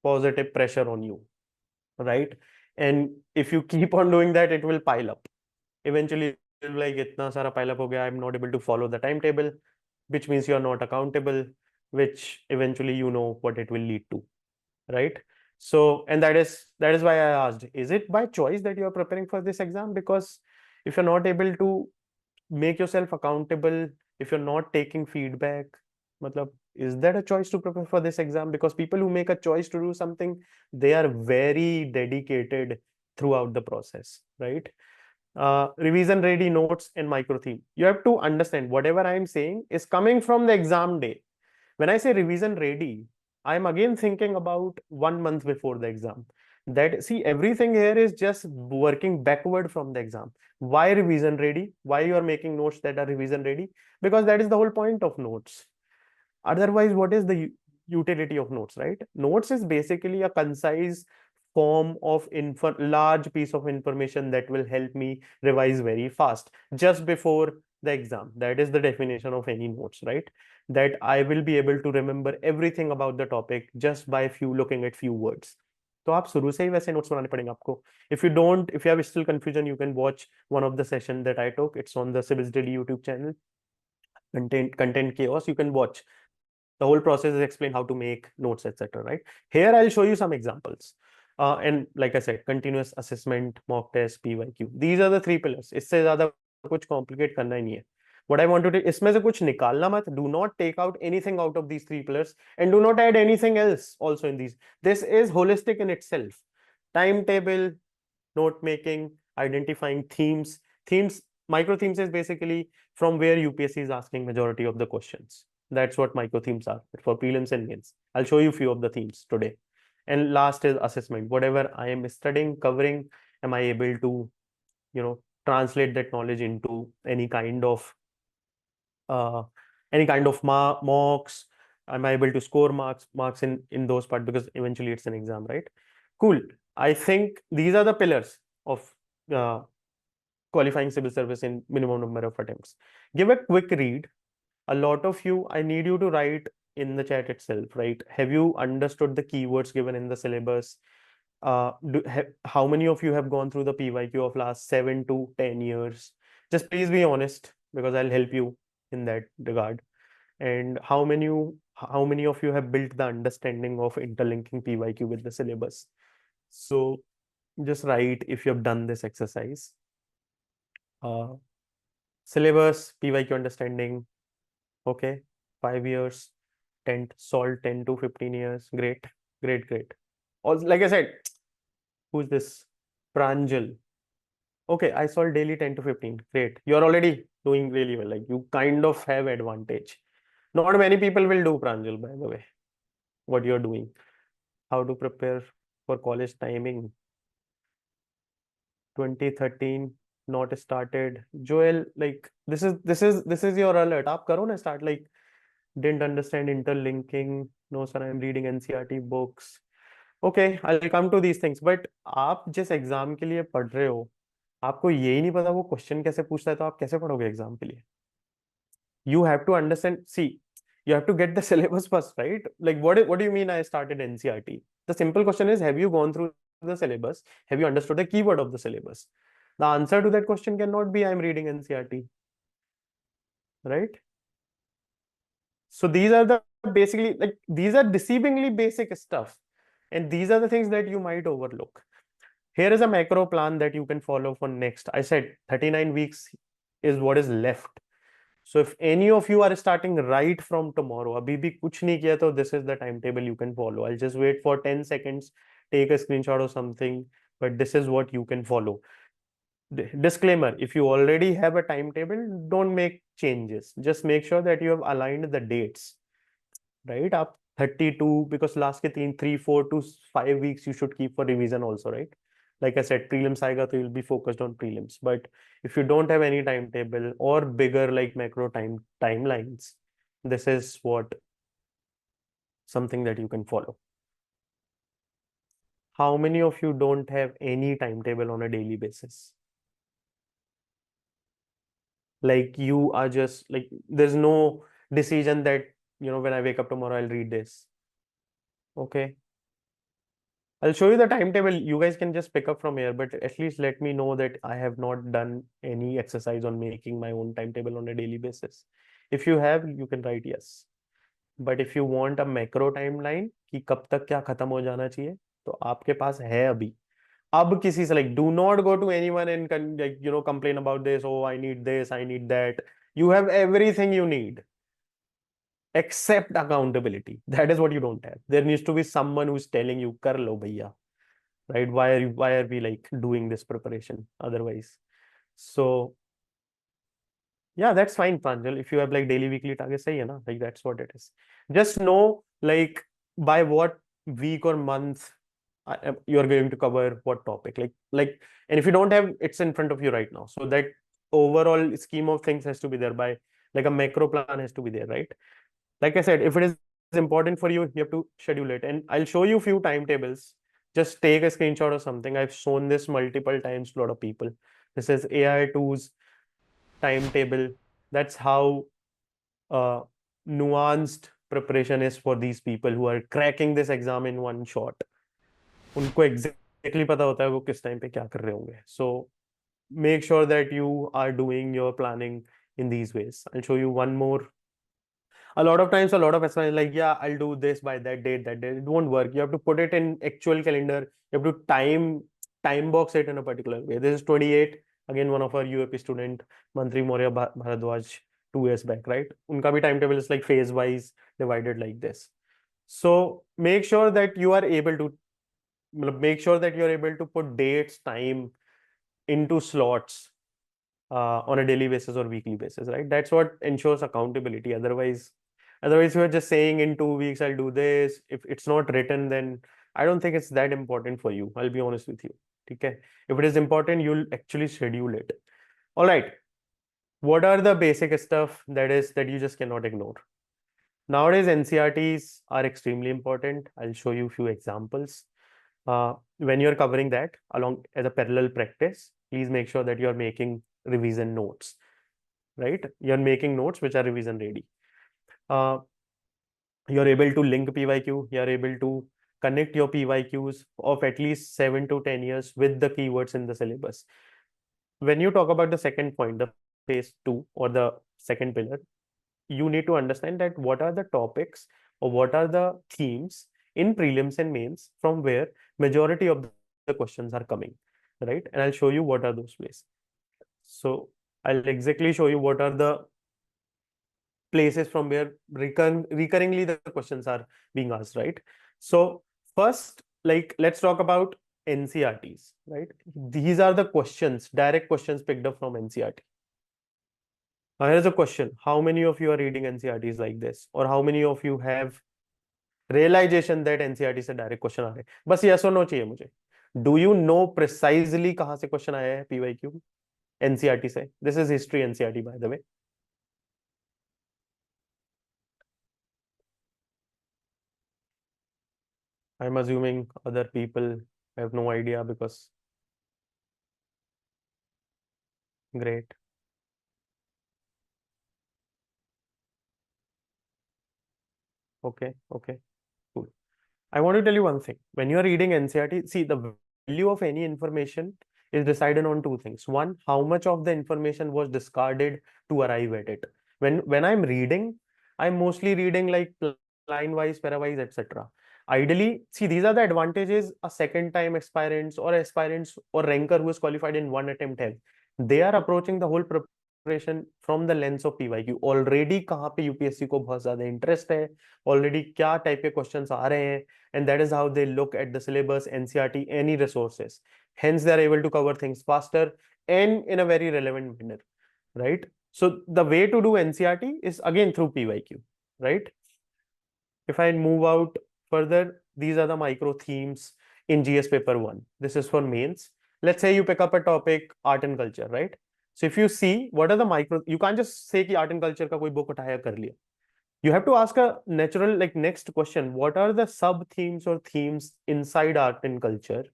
positive pressure on you, right? And if you keep on doing that, it will pile up. Eventually, like itna sara pile up ho gaya, I'm not able to follow the timetable, which means you're not accountable, which eventually you know what it will lead to, right? So, and that is why I asked, is it by choice that you're preparing for this exam? Because if you're not able to make yourself accountable, if you're not taking feedback, matlab, is that a choice to prepare for this exam? Because people who make a choice to do something, they are very dedicated throughout the process, right? Revision ready notes and micro theme. You have to understand whatever I am saying is coming from the exam day. When I say revision ready, I'm again thinking about 1 month before the exam. That see, everything here is just working backward from the exam. Why revision ready? Why you are making notes that are revision ready? Because that is the whole point of notes. Otherwise, what is the utility of notes, right? Notes is basically a concise form of large piece of information that will help me revise very fast just before the exam. That is the definition of any notes, right? That I will be able to remember everything about the topic just by looking at few words. तो आप शुरू से ही वैसे notes बनाने पड़ेंगे आपको. If you have still confusion, you can watch one of the session that I took. It's on the Civilsdaily YouTube channel. Content chaos. You can watch. The whole process is explain how to make notes, etc. Right? Here I'll show you some examples. And like I said, continuous assessment, mock test, PYQ. These are the 3 pillars. इससे ज़्यादा कुछ complicate करना ही नहीं है. What I want to do, इसमें से कुछ निकालना मत. Do not take out anything out of these 3 pillars and do not add anything else also in these. This is holistic in itself. Timetable, note making, identifying themes. Micro themes is basically from where UPSC is asking majority of the questions. That's what micro themes are for prelims and mains. I'll show you few of the themes today. And last is assessment. Whatever I am studying, covering, am I able to, translate that knowledge into uh, any kind of mocks? Am I able to score marks in those part, because eventually it's an exam, right? Cool. I think these are the pillars of uh, qualifying civil service in minimum number of attempts. Give a quick read. A lot of you, I need you to write in the chat itself, right? Have you understood the keywords given in the syllabus? How many of you have gone through the PYQ of last 7 to 10 years? Just please be honest, because I'll help you in that regard. And how many of you have built the understanding of interlinking PYQ with the syllabus? So just write if you have done this exercise. Uh, Syllabus, PYQ understanding, okay, 5 years, 10 solved 10 to 15 years. Great, great, great. Also, like I said, who's this? Pranjal. Okay, I solved daily 10 to 15. Great. You're already doing really well. Like, you kind of have advantage. Not many people will do, Pranjal, by the way, what you're doing. How to prepare for college timing. 2013 not started. Joel, like, this is your alert. आप करो ना start, like, didn't understand interlinking. No sir, I'm reading NCERT books. Okay, I'll come to these things. But आप जिस exam के लिए पढ़ रहे हो, आपको यही नहीं पता वो क्वेश्चन कैसे पूछता है, तो आप कैसे पढ़ोगे एग्जाम के लिए? You have to understand. See, you have to get the syllabus first, right? Like, what do you mean I started NCERT? The simple question is, have you gone through the syllabus? Have you understood the keyword of the syllabus? The answer to that question cannot be I'm reading NCERT, right? So these are the basically, like, these are deceivingly basic stuff, and these are the things that you might overlook. Here is a macro plan that you can follow for next. I said 39 weeks is what is left. So if any of you are starting right from tomorrow, abhi bhi kuch nahi kiya, to this is the timetable you can follow. I'll just wait for 10 seconds, take a screenshot or something, but this is what you can follow. Disclaimer, if you already have a timetable, don't make changes. Just make sure that you have aligned the dates, right? Up 32, because last ke 3, 4 to 5 weeks you should keep for revision also, right? Like I said, prelims aega, so you'll be focused on prelims. But if you don't have any timetable or bigger like macro timelines, this is what something that you can follow. How many of you don't have any timetable on a daily basis? Like, you are just like, there's no decision that, when I wake up tomorrow, I'll read this. Okay. I'll show you the timetable. You guys can just pick up from here, but at least let me know that I have not done any exercise on making my own timetable on a daily basis. If you have, you can write yes. But if you want a macro timeline कि कब तक क्या खत्म हो जाना चाहिए, तो आपके पास है अभी. अब किसी से, like, do not go to anyone and like, complain about this. Oh, I need this, I need that. You have everything you need except accountability. That is what you don't have. There needs to be someone who's telling you, kar lo bhaiya, right? Why are we like doing this preparation otherwise? So yeah, that's fine, Pranjal. If you have like daily, weekly targets, say, like, that's what it is. Just know, like, by what week or month you're going to cover what topic. And if you don't have, it's in front of you right now. So that overall scheme of things has to be there, by like a macro plan has to be there, right? Like I said, if it is important for you, you have to schedule it. And I'll show you a few timetables. Just take a screenshot or something. I've shown this multiple times to a lot of people. This is AI2's timetable. That's how nuanced preparation is for these people who are cracking this exam in one shot. उनको exactly पता होता है वो किस time पे क्या कर रहे होंगे. So make sure that you are doing your planning in these ways. I'll show you one more. A lot of times, a lot of aspirants like, yeah, I'll do this by that date, that date. It won't work. You have to put it in actual calendar. You have to time box it in a particular way. This is 28. Again, one of our UAP student, Mantri Maurya Bharadwaj, 2 years back, right? Unka bhi timetable is like phase wise divided like this. So make sure that you are able to put dates, time into slots on a daily basis or weekly basis, right? That's what ensures accountability. Otherwise, you are just saying in 2 weeks I'll do this. If it's not written, then I don't think it's that important for you. I'll be honest with you. Okay. If it is important, you'll actually schedule it. All right. What are the basic stuff that you just cannot ignore? Nowadays, NCRTs are extremely important. I'll show you a few examples. When you're covering that along as a parallel practice, please make sure that you're making revision notes, right? You're making notes which are revision ready. Uh, you're able to link PYQ, you're able to connect your PYQs of at least 7 to 10 years with the keywords in the syllabus. When you talk about the second point, the phase two or the second pillar, you need to understand that what are the topics or what are the themes in prelims and mains from where majority of the questions are coming, right? And I'll show you what are those places. So I'll exactly show you what are the places from where recurringly the questions are being asked, right? So first, like, let's talk about NCRTs, right? These are the questions, direct questions picked up from NCRT. Now here's a question: how many of you are reading NCRTs like this, or how many of you have realization that NCRT से direct question आ रहे हैं? बस yes or no चाहिए मुझे. Do you know precisely कहाँ से question आया है PYQ NCRT से? This is history NCRT, by the way. I'm assuming other people have no idea because great. Okay, okay, cool. I want to tell you one thing. When you are reading NCRT, see, the value of any information is decided on two things. One, how much of the information was discarded to arrive at it. When I'm reading, I'm mostly reading like line wise, para wise, etc. Ideally, see, these are the advantages a second time aspirants or ranker who is qualified in one attempt have. They are approaching the whole preparation from the lens of PYQ. Already कहाँ पे UPSC को बहुत ज्यादा interest है, already क्या type के questions आ रहे हैं, and that is how they look at the syllabus, NCRT, any resources. Hence, they are able to cover things faster and in a very relevant manner, right? So the way to do NCRT is again through PYQ, right? If I move out further, these are the micro themes in GS paper 1. This is for mains. Let's say you pick up a topic, art and culture, right? So if you see what are the micro, you can't just say कि art and culture का कोई book उठाया कर लिया. You have to ask a natural, like, next question: what are the sub themes or themes inside art and culture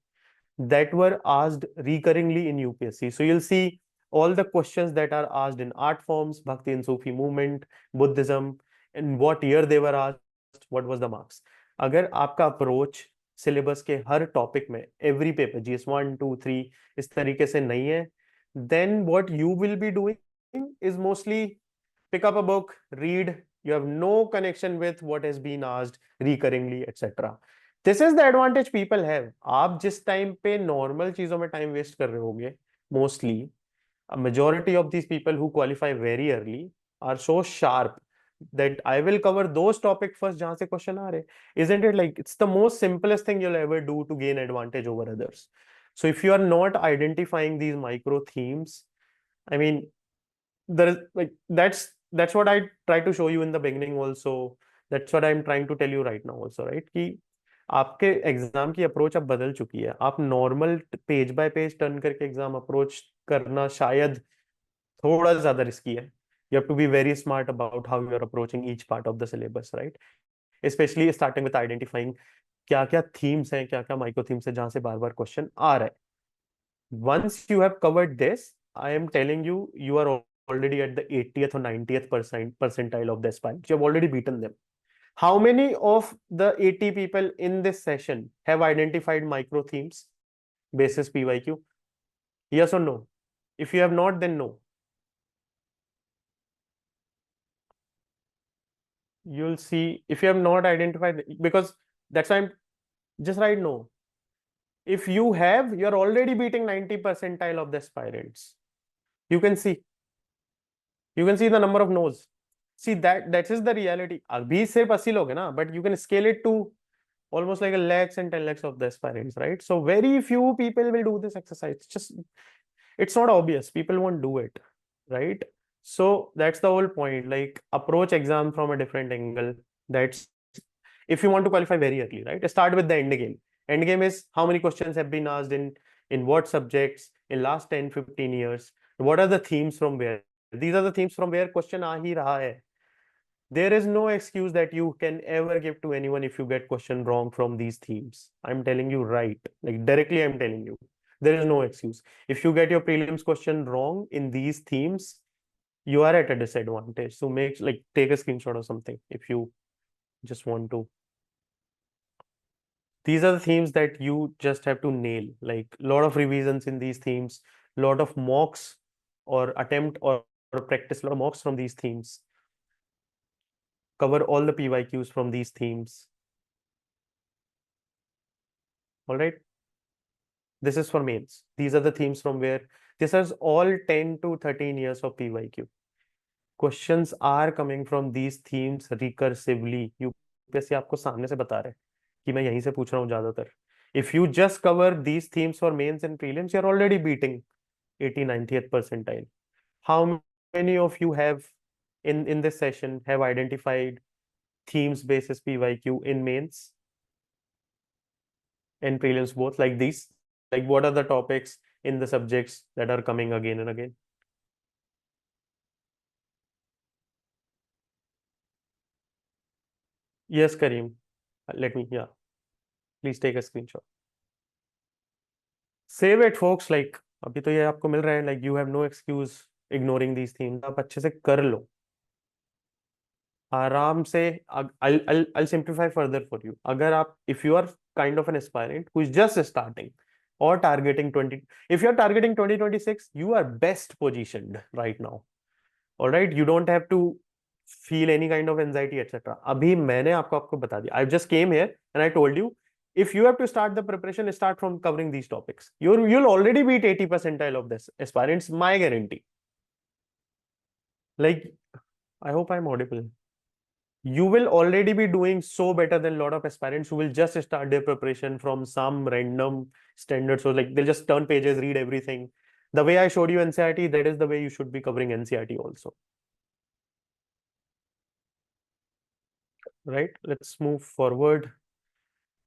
that were asked recurringly in UPSC? So you'll see all the questions that are asked in art forms, Bhakti and Sufi movement, Buddhism, in what year they were asked, what was the marks. अगर आपका approach syllabus के हर topic में every paper GS1 2 3 इस तरीके से नहीं है, then what you will be doing is mostly pick up a book, read. You have no connection with what has been asked recurringly, etc. This is the advantage people have. आप जिस time पे normal चीजों में time waste कर रहे होगे, mostly a majority of these people who qualify very early are so sharp that I will cover those topics first जहां से question आ रहे. Isn't it like it's the most simplest thing you'll ever do to gain advantage over others? So if you are not identifying these micro themes, I mean, there is like that's what I try to show you in the beginning also. That's what I'm trying to tell you right now also, right? कि आपके exam की approach अब बदल चुकी है. आप normal page bye page turn करके exam approach करना शायद थोड़ा ज्यादा रिस्की है. You have to be very smart about how you are approaching each part of the syllabus, right? Especially starting with identifying क्या क्या themes हैं, क्या क्या micro themes हैं जहां से बार बार क्वेश्चन आ रहा है. Once you have covered this, I am telling you, you are already at the 80th or 90th percentile of the aspirants. You have already beaten them. How many of the 80 people in this session have identified micro themes basis PYQ? Yes or no? If you have not, then no. You'll see if you have not identified, because that's why I'm just write no. If you have, you're already beating 90 percentile of the aspirants. You can see. You can see the number of no's. See, that is the reality. अभी सिर्फ 80 लोग हैं ना, but you can scale it to almost like a lakhs and 10 lakhs of the aspirants, right? So very few people will do this exercise. Just it's not obvious. People won't do it, right? So that's the whole point. Like, approach exam from a different angle. That's if you want to qualify very early, right? Start with the end game. End game is how many questions have been asked in what subjects in last 10-15 years. What are the themes from where? These are the themes from where question aa hi raha hai. There is no excuse that you can ever give to anyone if you get question wrong from these themes. I'm telling you right, like directly I'm telling you. There is no excuse. If you get your prelims question wrong in these themes, you are at a disadvantage. So make like take a screenshot or something if you just want to. These are the themes that you just have to nail. Like a lot of revisions in these themes, lot of mocks or attempt or practice, lot of mocks from these themes. Cover all the PYQs from these themes. All right. This is for mains. These are the themes from where this is all 10 to 13 years of PYQ. Questions are coming from these themes recursively. UPSC आपको सामने से बता रहे हैं कि मैं यहीं से पूछ रहा हूँ ज्यादातर. If you just cover these themes for mains and prelims, you're already beating 80-90th percentile. How many of you have in this session have identified themes basis PYQ in mains and prelims both, like these? Like what are the topics in the subjects that are coming again and again? Yes, Kareem. Let me, yeah. Please take a screenshot. Save it, folks. Like अभी तो ये आपको मिल रहा है. Like you have no excuse ignoring these themes. आप अच्छे से कर लो. आराम से. I'll simplify further for you. अगर आप, if you are kind of an aspirant who is just starting or targeting 20, if you're targeting 2026, you are best positioned right now. All right, you don't have to feel any kind of anxiety, etc. अभी मैंने आपको बता दिया. I just came here and I told you, if you have to start the preparation, start from covering these topics. You'll already beat 80 percentile of this aspirants, my guarantee. Like, I hope I'm audible. You will already be doing so better than a lot of aspirants who will just start their preparation from some random standard. So like they'll just turn pages, read everything. The way I showed you NCERT, that is the way you should be covering NCERT also. Right? Let's move forward.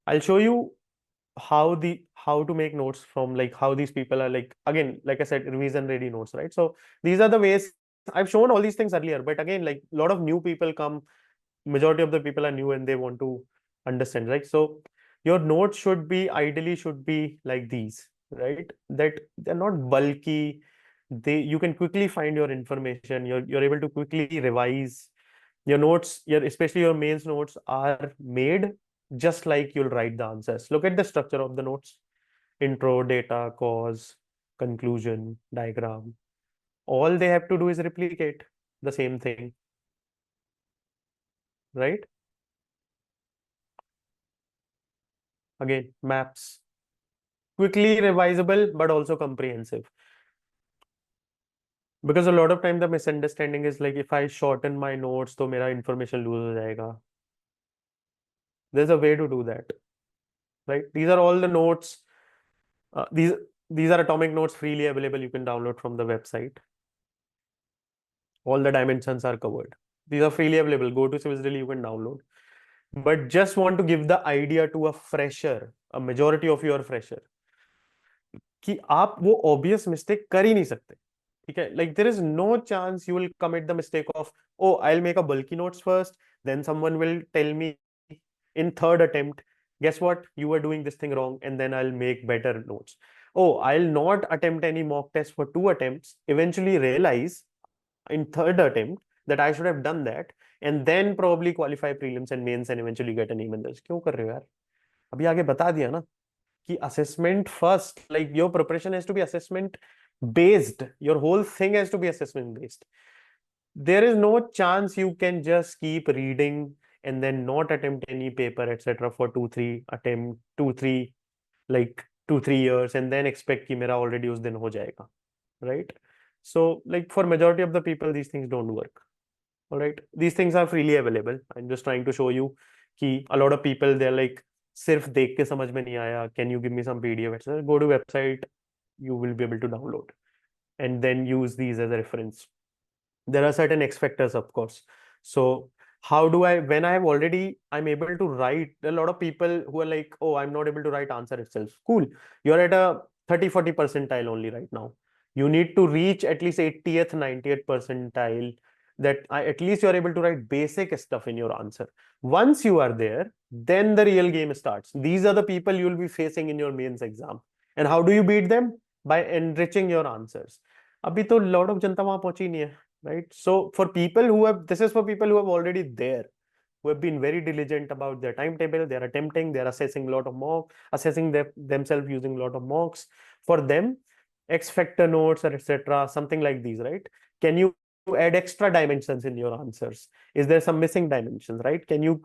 I'll show you how to make notes from, like how these people are, like again, like I said, revision ready notes, right? So these are the ways. I've shown all these things earlier, but again, like a lot of new people come, majority of the people are new and they want to understand, right? So your notes should be ideally should be like these, right? That they're not bulky. You can quickly find your information. You're able to quickly revise your notes. Especially your mains notes are made just like you'll write the answers. Look at the structure of the notes: intro, data, cause, conclusion, diagram. All they have to do is replicate the same thing, right? Again, maps, quickly revisable but also comprehensive. Because a lot of time the misunderstanding is like, if I shorten my notes तो मेरा information lose हो जाएगा. There's a way to do that, right? These are all the notes. These are atomic notes freely available. You can download from the website. All the dimensions are covered. These are freely available. Go to Civilsdaily, you can download. But just want to give the idea to a fresher, a majority of you are fresher, कि आप वो obvious mistake कर ही नहीं सकते. ठीक है? Like there is no chance you will commit the mistake of, oh, I'll make a bulky notes first, then someone will tell me in third attempt, guess what, you were doing this thing wrong, and then I'll make better notes. Oh, I'll not attempt any mock test for 2 attempts, eventually realize in third attempt that I should have done that, and then probably qualify prelims and mains and eventually get an even this. क्यों कर रहे हो यार? अभी आगे बता दिया ना कि assessment first, like your preparation has to be assessment based. Your whole thing has to be assessment based. There is no chance you can just keep reading and then not attempt any paper, etc. for 2-3 and then expect कि मेरा already उस दिन हो जाएगा, right? So like for majority of the people, these things don't work. All right, these things are freely available. I'm just trying to show you कि a lot of people they're like, सिर्फ देख के समझ में नहीं आया, can you give me some PDF, etc. Go to website, you will be able to download and then use these as a reference. There are certain X factors, of course. So How do I, when I have already, I'm able to write, a lot of people who are like, oh, I'm not able to write answer itself. Cool. You're at a 30-40 percentile only right now. You need to reach at least 80th, 90th percentile, that at least you're able to write basic stuff in your answer. Once you are there, then the real game starts. These are the people you'll be facing in your mains exam. And how do you beat them? By enriching your answers. अभी तो lot of जनता वहां पहुंची नहीं है, right? So for people who have, this is for people who have already there, who have been very diligent about their timetable, they're attempting, they're assessing a lot of mock, assessing themselves using a lot of mocks. For them, X factor notes or etc., something like these, right? Can you add extra dimensions in your answers? Is there some missing dimensions, right? Can you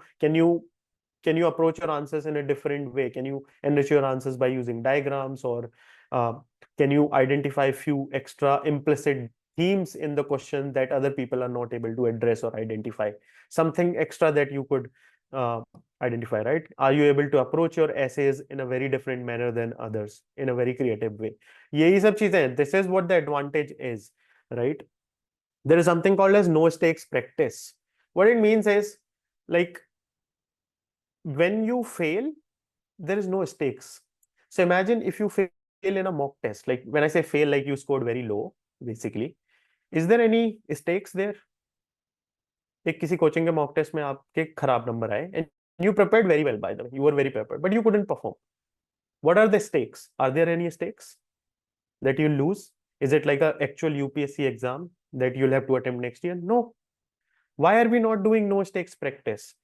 approach your answers in a different way? Can you enrich your answers by using diagrams, or uh, can you identify few extra implicit themes in the question that other people are not able to address or identify? Something extra that you could uh, identify, right? Are you able to approach your essays in a very different manner than others, in a very creative way? यही सब चीजें हैं. This is what the advantage is, right? There is something called as no stakes practice. What it means is, like, when you fail, there is no stakes. So imagine if you fail in a mock test. Like when I say fail, like you scored very low, basically. Is there any stakes there? एक किसी coaching के mock test में आपके खराब number आए, and you prepared very well, by the way, you were very prepared, but you couldn't perform. What are the stakes? Are there any stakes that you lose? Is it like a actual UPSC exam that you'll have to attempt next year? No. Why are we not doing no stakes practice?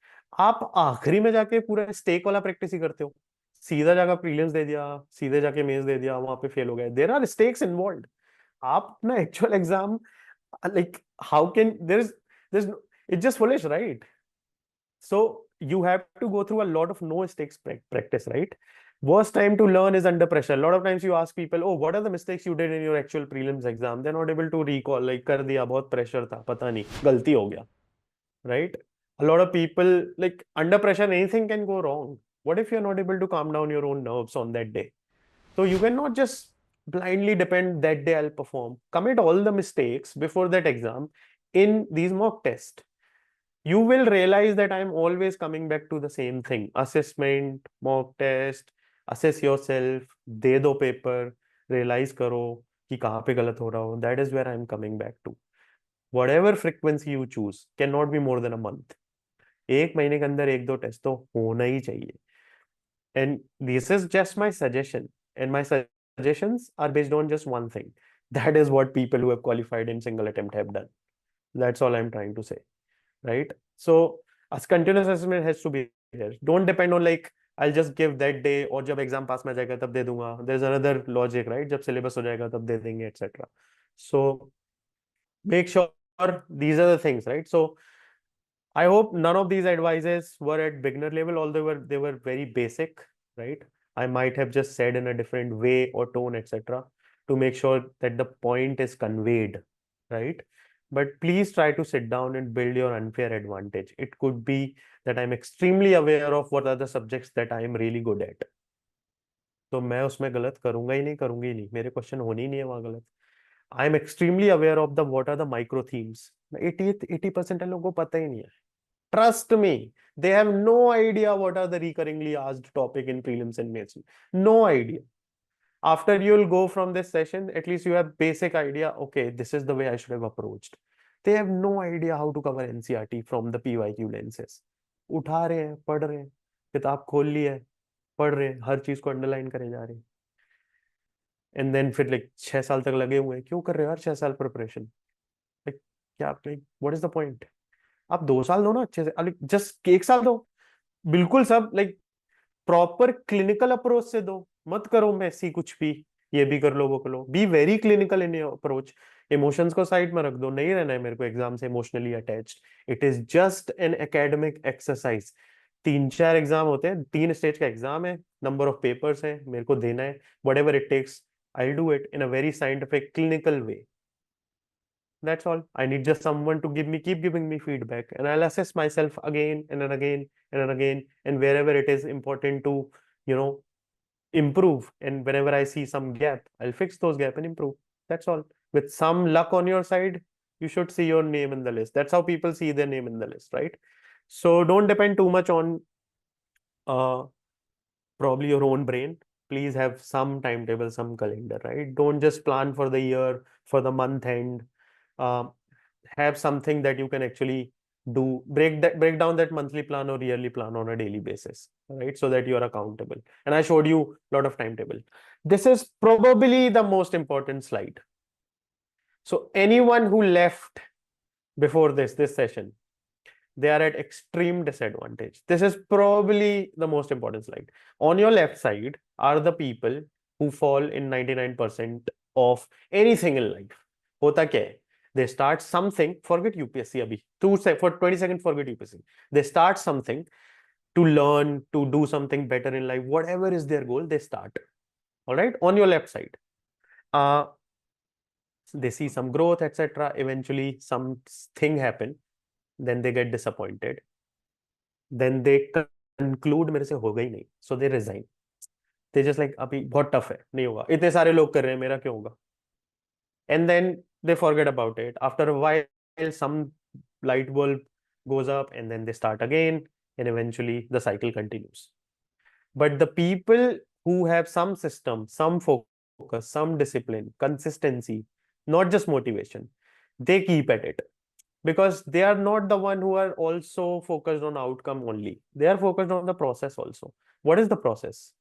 आप आखिरी में जाके पूरा stake वाला practice ही करते हो. सीधा जाकर प्रीलिम्स दे दिया, सीधे जाके मेंस दे दिया, वहां पे फेल हो गए. There are stakes involved. आप अपना actual exam, like, how can there's no, it's just foolish, right? So you have to go through a lot of no stakes practice, right? Worst time to learn is under pressure. A lot of times you ask people, oh, what are the mistakes you did in your actual prelims exam? They're not able to recall, like, कर दिया, बहुत pressure था, पता नहीं, गलती हो गया, right? A lot of people, like, under pressure, anything can go wrong. What if you're not able to calm down your own nerves on that day? So you cannot just blindly depend that day I'll perform. Commit all the mistakes before that exam in these mock tests. You will realize that I'm always coming back to the same thing. Assessment, mock test, assess yourself, दे दो paper, realize करो कि कहाँ पे गलत हो रहा हो. That is where I'm coming back to. Whatever frequency you choose cannot be more than a month. एक महीने के अंदर एक दो टेस्ट तो होना ही चाहिए. And this is just my suggestion. And my suggestions are based on just one thing. That is what people who have qualified in single attempt have done. That's all I'm trying to say, right? So as continuous assessment has to be there. Don't depend on, like, I'll just give that day, और जब exam pass में जाएगा तब दे दूंगा. There's another logic, right? जब syllabus हो जाएगा तब दे देंगे, etc. So make sure these are the things, right? So I hope none of these advices were at beginner level, although they were very basic, right? I might have just said in a different way or tone, etc., to make sure that the point is conveyed, right? But please try to sit down and build your unfair advantage. It could be that I'm extremely aware of what are the subjects that I am really good at. तो मैं उसमें गलत करूंगा ही नहीं, करूंगी ही नहीं, मेरे question होने ही नहीं है वहां गलत. I am extremely aware of the what are the micro themes. 80% लोगों को पता ही नहीं है. Trust me, they have no idea what are the recurringly asked topic in prelims and mains. No idea. After you'll go from this session, at least you have basic idea. Okay, this is the way I should have approached. They have no idea how to cover NCERT from the PYQ lenses. उठा रहे हैं, पढ़ रहे हैं, किताब खोल ली है, पढ़ रहे हैं, हर चीज को अंडरलाइन करे जा रहे हैं. एंड देन फिर लाइक 6 साल तक लगे हुए हैं. क्यों कर रहे हो यार 6 साल प्रिपरेशन? लाइक क्या, like what is the point? आप 2 साल दो ना अच्छे से, जस्ट 1 साल दो. बिल्कुल सब लाइक प्रॉपर क्लिनिकल अप्रोच से दो. मत करो मैसी कुछ भी, ये भी कर लो वो कर लो. Be very clinical in your approach. Emotions को साइड में रख दो. नहीं रहना है मेरे को एग्जाम से emotionally attached. It is just an academic exercise. 3-4 exam होते हैं, 3 स्टेज का एग्जाम है, नंबर ऑफ पेपर्स है, मेरे को देना है. whatever it takes, I'll do it in a very scientific clinical way. That's all. I need just someone to keep giving me feedback, and I'll assess myself again and then again and then again. And wherever it is important to, improve, and whenever I see some gap, I'll fix those gap and improve. That's all. With some luck on your side, you should see your name in the list. That's how people see their name in the list, right? So don't depend too much on uh, probably your own brain. Please have some timetable, some calendar, right? Don't just plan for the year, for the month end. Um, have something that you can actually do. Break down that monthly plan or yearly plan on a daily basis, right? So that you are accountable. And I showed you a lot of timetable. This is probably the most important slide. So anyone who left before this session, they are at extreme disadvantage. This is probably the most important slide. On your left side are the people who fall in 99% of anything in life. Hota kya hai? They start something, forget UPSC abhi. For 20 seconds, forget UPSC. They start something to learn, to do something better in life, whatever is their goal, they start. All right, on your left side. Uh, they see some growth, etc. Eventually, something happen, then they get disappointed. Then they conclude मेरे से होगा ही नहीं, so they resign. They just like अभी बहुत tough है, नहीं होगा, इतने सारे लोग कर रहे हैं, मेरा क्यों होगा? And then they forget about it. After a while, some light bulb goes up, and then they start again, and eventually the cycle continues. But the people who have some system, some focus, some discipline, consistency, not just motivation, they keep at it, because they are not the one who are also focused on outcome only. They are focused on the process also. What is the process?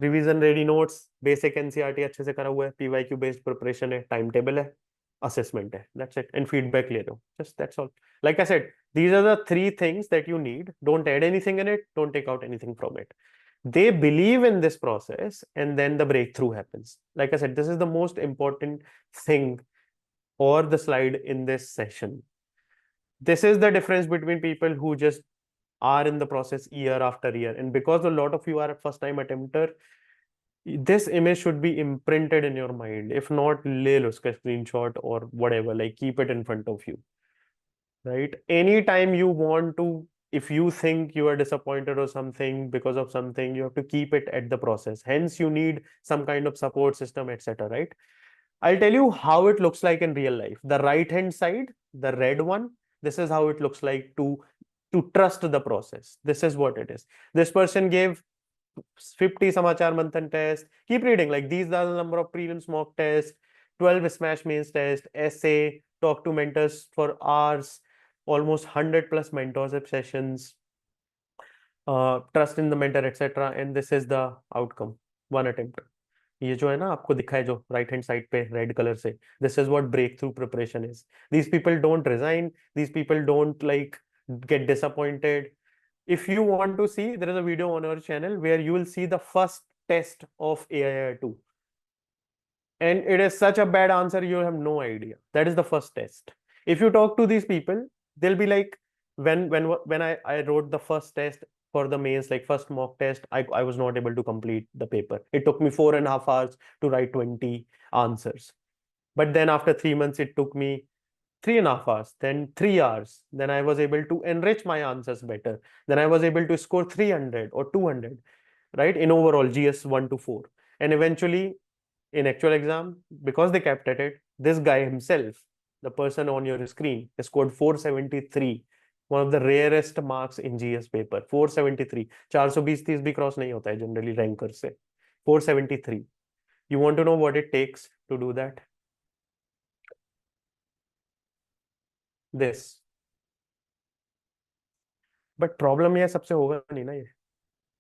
Revision ready notes, basic NCERT अच्छे से करा हुआ है, PYQ based preparation है, time table है, assessment है, that's it, and feedback ले रहे हो, just that's all. Like I said, these are the three things that you need. Don't add anything in it, don't take out anything from it. They believe in this process, and then the breakthrough happens. Like I said, this is the most important thing, or the slide in this session. This is the difference between people who just are in the process year after year, and because a lot of you are first time attempter, this image should be imprinted in your mind. If not, ले लो उसका screenshot or whatever, like keep it in front of you, right? Anytime you want to, if you think you are disappointed or something because of something, you have to keep it at the process. Hence you need some kind of support system, etc., right? I'll tell you how it looks like in real life. The right hand side, the red one, this is how it looks like to trust the process. This is what it is. This person gave 50 samachar manthan test. Keep reading, like these are the number of prelims mock tests, 12 smash mains test, essay, talk to mentors for hours, almost 100 plus mentorship sessions, trust in the mentor, etc. And this is the outcome, one attempt. ये जो है ना आपको दिखा है जो right hand side पे red colour से, this is what breakthrough preparation is. These people don't resign, these people don't like get disappointed. If you want to see, there is a video on our channel where you will see the first test of AIR2, and it is such a bad answer, you have no idea. That is the first test. If you talk to these people, they'll be like, when I wrote the first test for the mains, like first mock test, I was not able to complete the paper. It took me 4.5 hours to write 20 answers. But then after 3 months, it took me 3.5 hours, then 3 hours. Then I was able to enrich my answers better. Then I was able to score 300 or 200, right? In overall GS 1 to 4. And eventually, in actual exam, because they kept at it, this guy himself, the person on your screen, scored 473. One of the rarest marks in GS paper. 473. 420-30 भी cross नहीं होता है generally ranker से. 473. You want to know what it takes to do that? This. But problem ये सबसे होगा नहीं ना, ये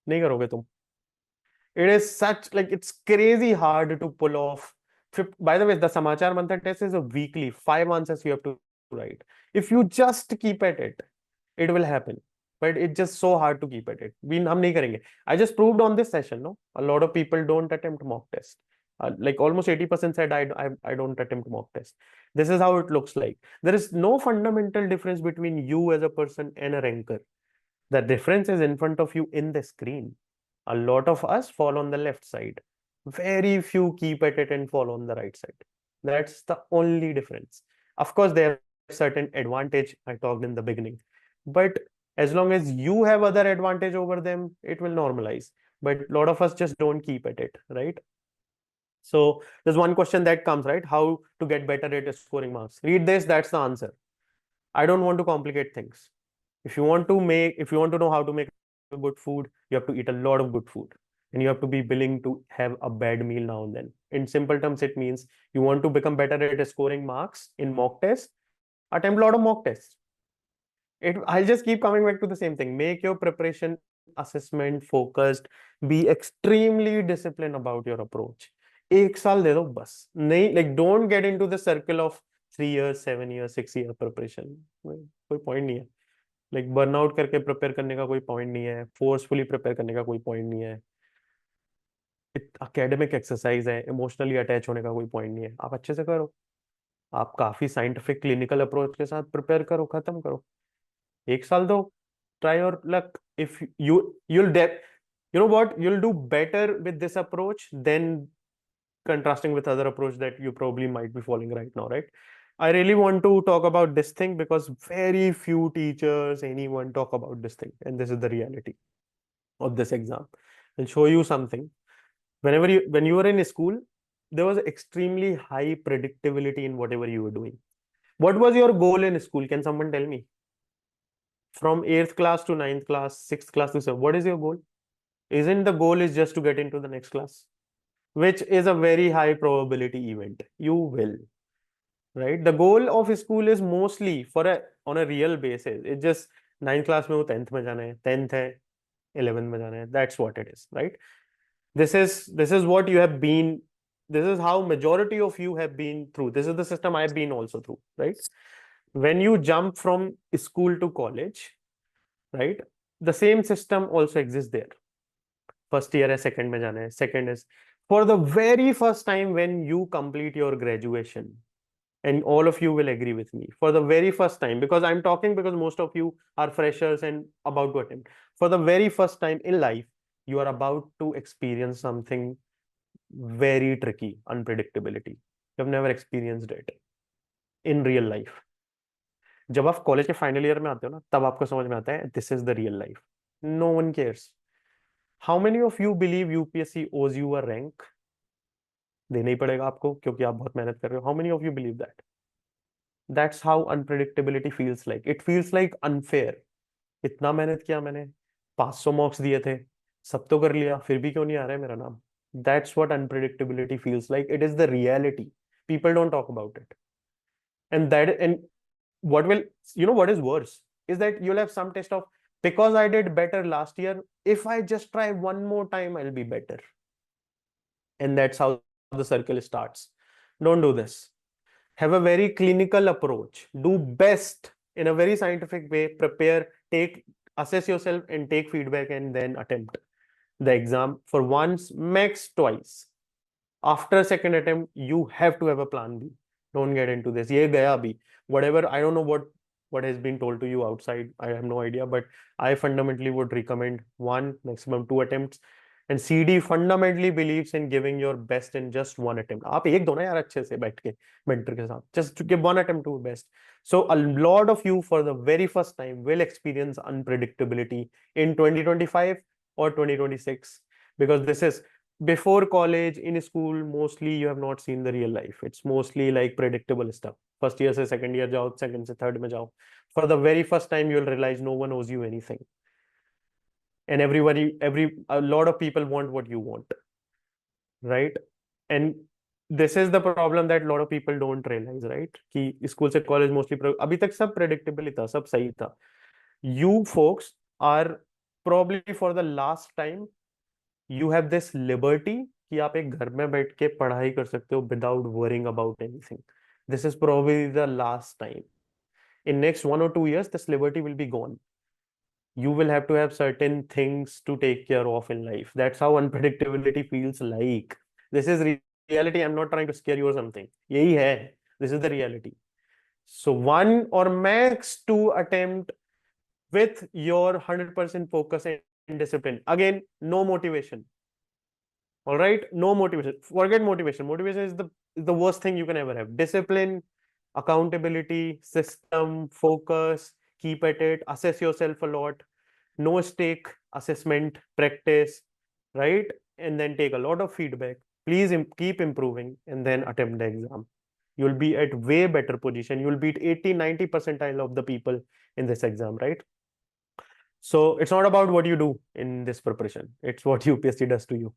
नहीं करोगे तुम. It is such, like, it's crazy hard to pull off. By the way, the Samachar Manthan test is a weekly, 5 answers you have to write. If you just keep at it, it will happen. But it's just so hard to keep at it. हम नहीं करेंगे. I just proved on this session, no? A lot of people don't attempt mock test. Like almost 80% said I don't attempt mock test. This is how it looks like. There is no fundamental difference between you as a person and a ranker. The difference is in front of you in the screen. A lot of us fall on the left side. Very few keep at it and fall on the right side. That's the only difference. Of course, there are certain advantage I talked in the beginning, but as long as you have other advantage over them, it will normalize. But a lot of us just don't keep at it, right? So there's one question that comes, right? How to get better at scoring marks? Read this, that's the answer. I don't want to complicate things. If you want to know how to make a good food, you have to eat a lot of good food, and you have to be willing to have a bad meal now and then. In simple terms, it means you want to become better at scoring marks in mock tests, attempt a lot of mock tests. I'll just keep coming back to the same thing. Make your preparation assessment focused. Be extremely disciplined about your approach. एक साल दे दो बस नहीं, like don't get into the circle of 3 years, 7 years, 6 year preparation. कोई point नहीं है. Like burnout करके prepare करने का कोई पॉइंट नहीं है, फोर्सफुली प्रिपेयर करने का कोई पॉइंट नहीं है. अकेडमिक एक्सरसाइज है, इमोशनली अटैच होने का कोई पॉइंट नहीं है. आप अच्छे से करो, आप काफी साइंटिफिक क्लिनिकल अप्रोच के साथ प्रिपेयर करो, खत्म करो. एक साल दो, try your luck. If you'll you know what, you'll do better with this approach than contrasting with other approach that you probably might be following right now, right? I really want to talk about this thing because very few teachers, anyone talk about this thing, and this is the reality of this exam. I'll show you something. When you were in school, there was extremely high predictability in whatever you were doing. What was your goal in school? Can someone tell me? From 8th class to 9th class, 6th class to 7th, what is your goal? Isn't the goal is just to get into the next class, which is a very high probability event. You will, right? The goal of school is mostly on a real basis. It's just 9th class में वो 10th में जाना है, 10th है, 11th में जाना है. That's what it is, right? This is what you have been. This is how majority of you have been through. This is the system I've been also through, right? When you jump from school to college, right, the same system also exists there. First year है, second में जाना है. Second is for the very first time when you complete your graduation, and all of you will agree with me, for the very first time, because I'm talking because most of you are freshers and about to attempt. For the very first time in life, you are about to experience something very tricky, unpredictability. You have never experienced it in real life. जब आप college के final year में आते हो ना, तब आपको समझ में आता है this is the real life. No one cares. How many of you believe UPSC owes you a rank? देना ही पड़ेगा आपको क्योंकि आप बहुत मेहनत कर रहे हो. How many of you believe that? That's how unpredictability feels like. It feels like unfair. इतना मेहनत किया मैंने, 500 मार्क्स दिए थे, सब तो कर लिया, फिर भी क्यों नहीं आ रहा है मेरा नाम? That's what unpredictability feels like. It is the reality. People don't talk about it. And what will, what is worse is that you'll have some test of, because I did better last year, if I just try one more time, I'll be better. And that's how the circle starts. Don't do this. Have a very clinical approach. Do best in a very scientific way. Prepare, assess yourself and take feedback, and then attempt the exam for once, max twice. After second attempt, you have to have a plan B. Don't get into this. ये गया अभी. Whatever, I don't know what has been told to you outside. I have no idea, but I fundamentally would recommend 1, maximum 2 attempts. And CD fundamentally believes in giving your best in just 1 attempt. आप एक दो ना यार अच्छे से बैठ के mentor के साथ. Just to give 1 attempt to best. So a lot of you for the very first time will experience unpredictability in 2025 or 2026, because this is before college. In school, mostly you have not seen the real life. It's mostly like predictable stuff. First year से second year जाओ, second से third में जाओ. For the very first time, you'll realize no one owes you anything, and a lot of people want what you want, right? And this is the problem that a lot of people don't realize, right? कि school से college mostly अभी तक सब predictable था, सब सही था. You folks are probably for the last time, you have this liberty कि आप एक घर में बैठ के पढ़ाई कर सकते हो without worrying about anything. This is probably the last time. In next 1 or 2 years, this liberty will be gone. You will have to have certain things to take care of in life. That's how unpredictability feels like. This is reality. I'm not trying to scare you or something. यही है. This is the reality. So 1 or max 2 attempt with your 100% focus and discipline. Again, no motivation. All right, no motivation. Forget motivation. Motivation is the worst thing you can ever have. Discipline, accountability, system, focus, keep at it, assess yourself a lot, no stake assessment, practice, right? And then take a lot of feedback. Please keep improving and then attempt the exam. You'll be at way better position. You'll beat 80-90 percentile of the people in this exam, right? So it's not about what you do in this preparation, it's what UPSC does to you.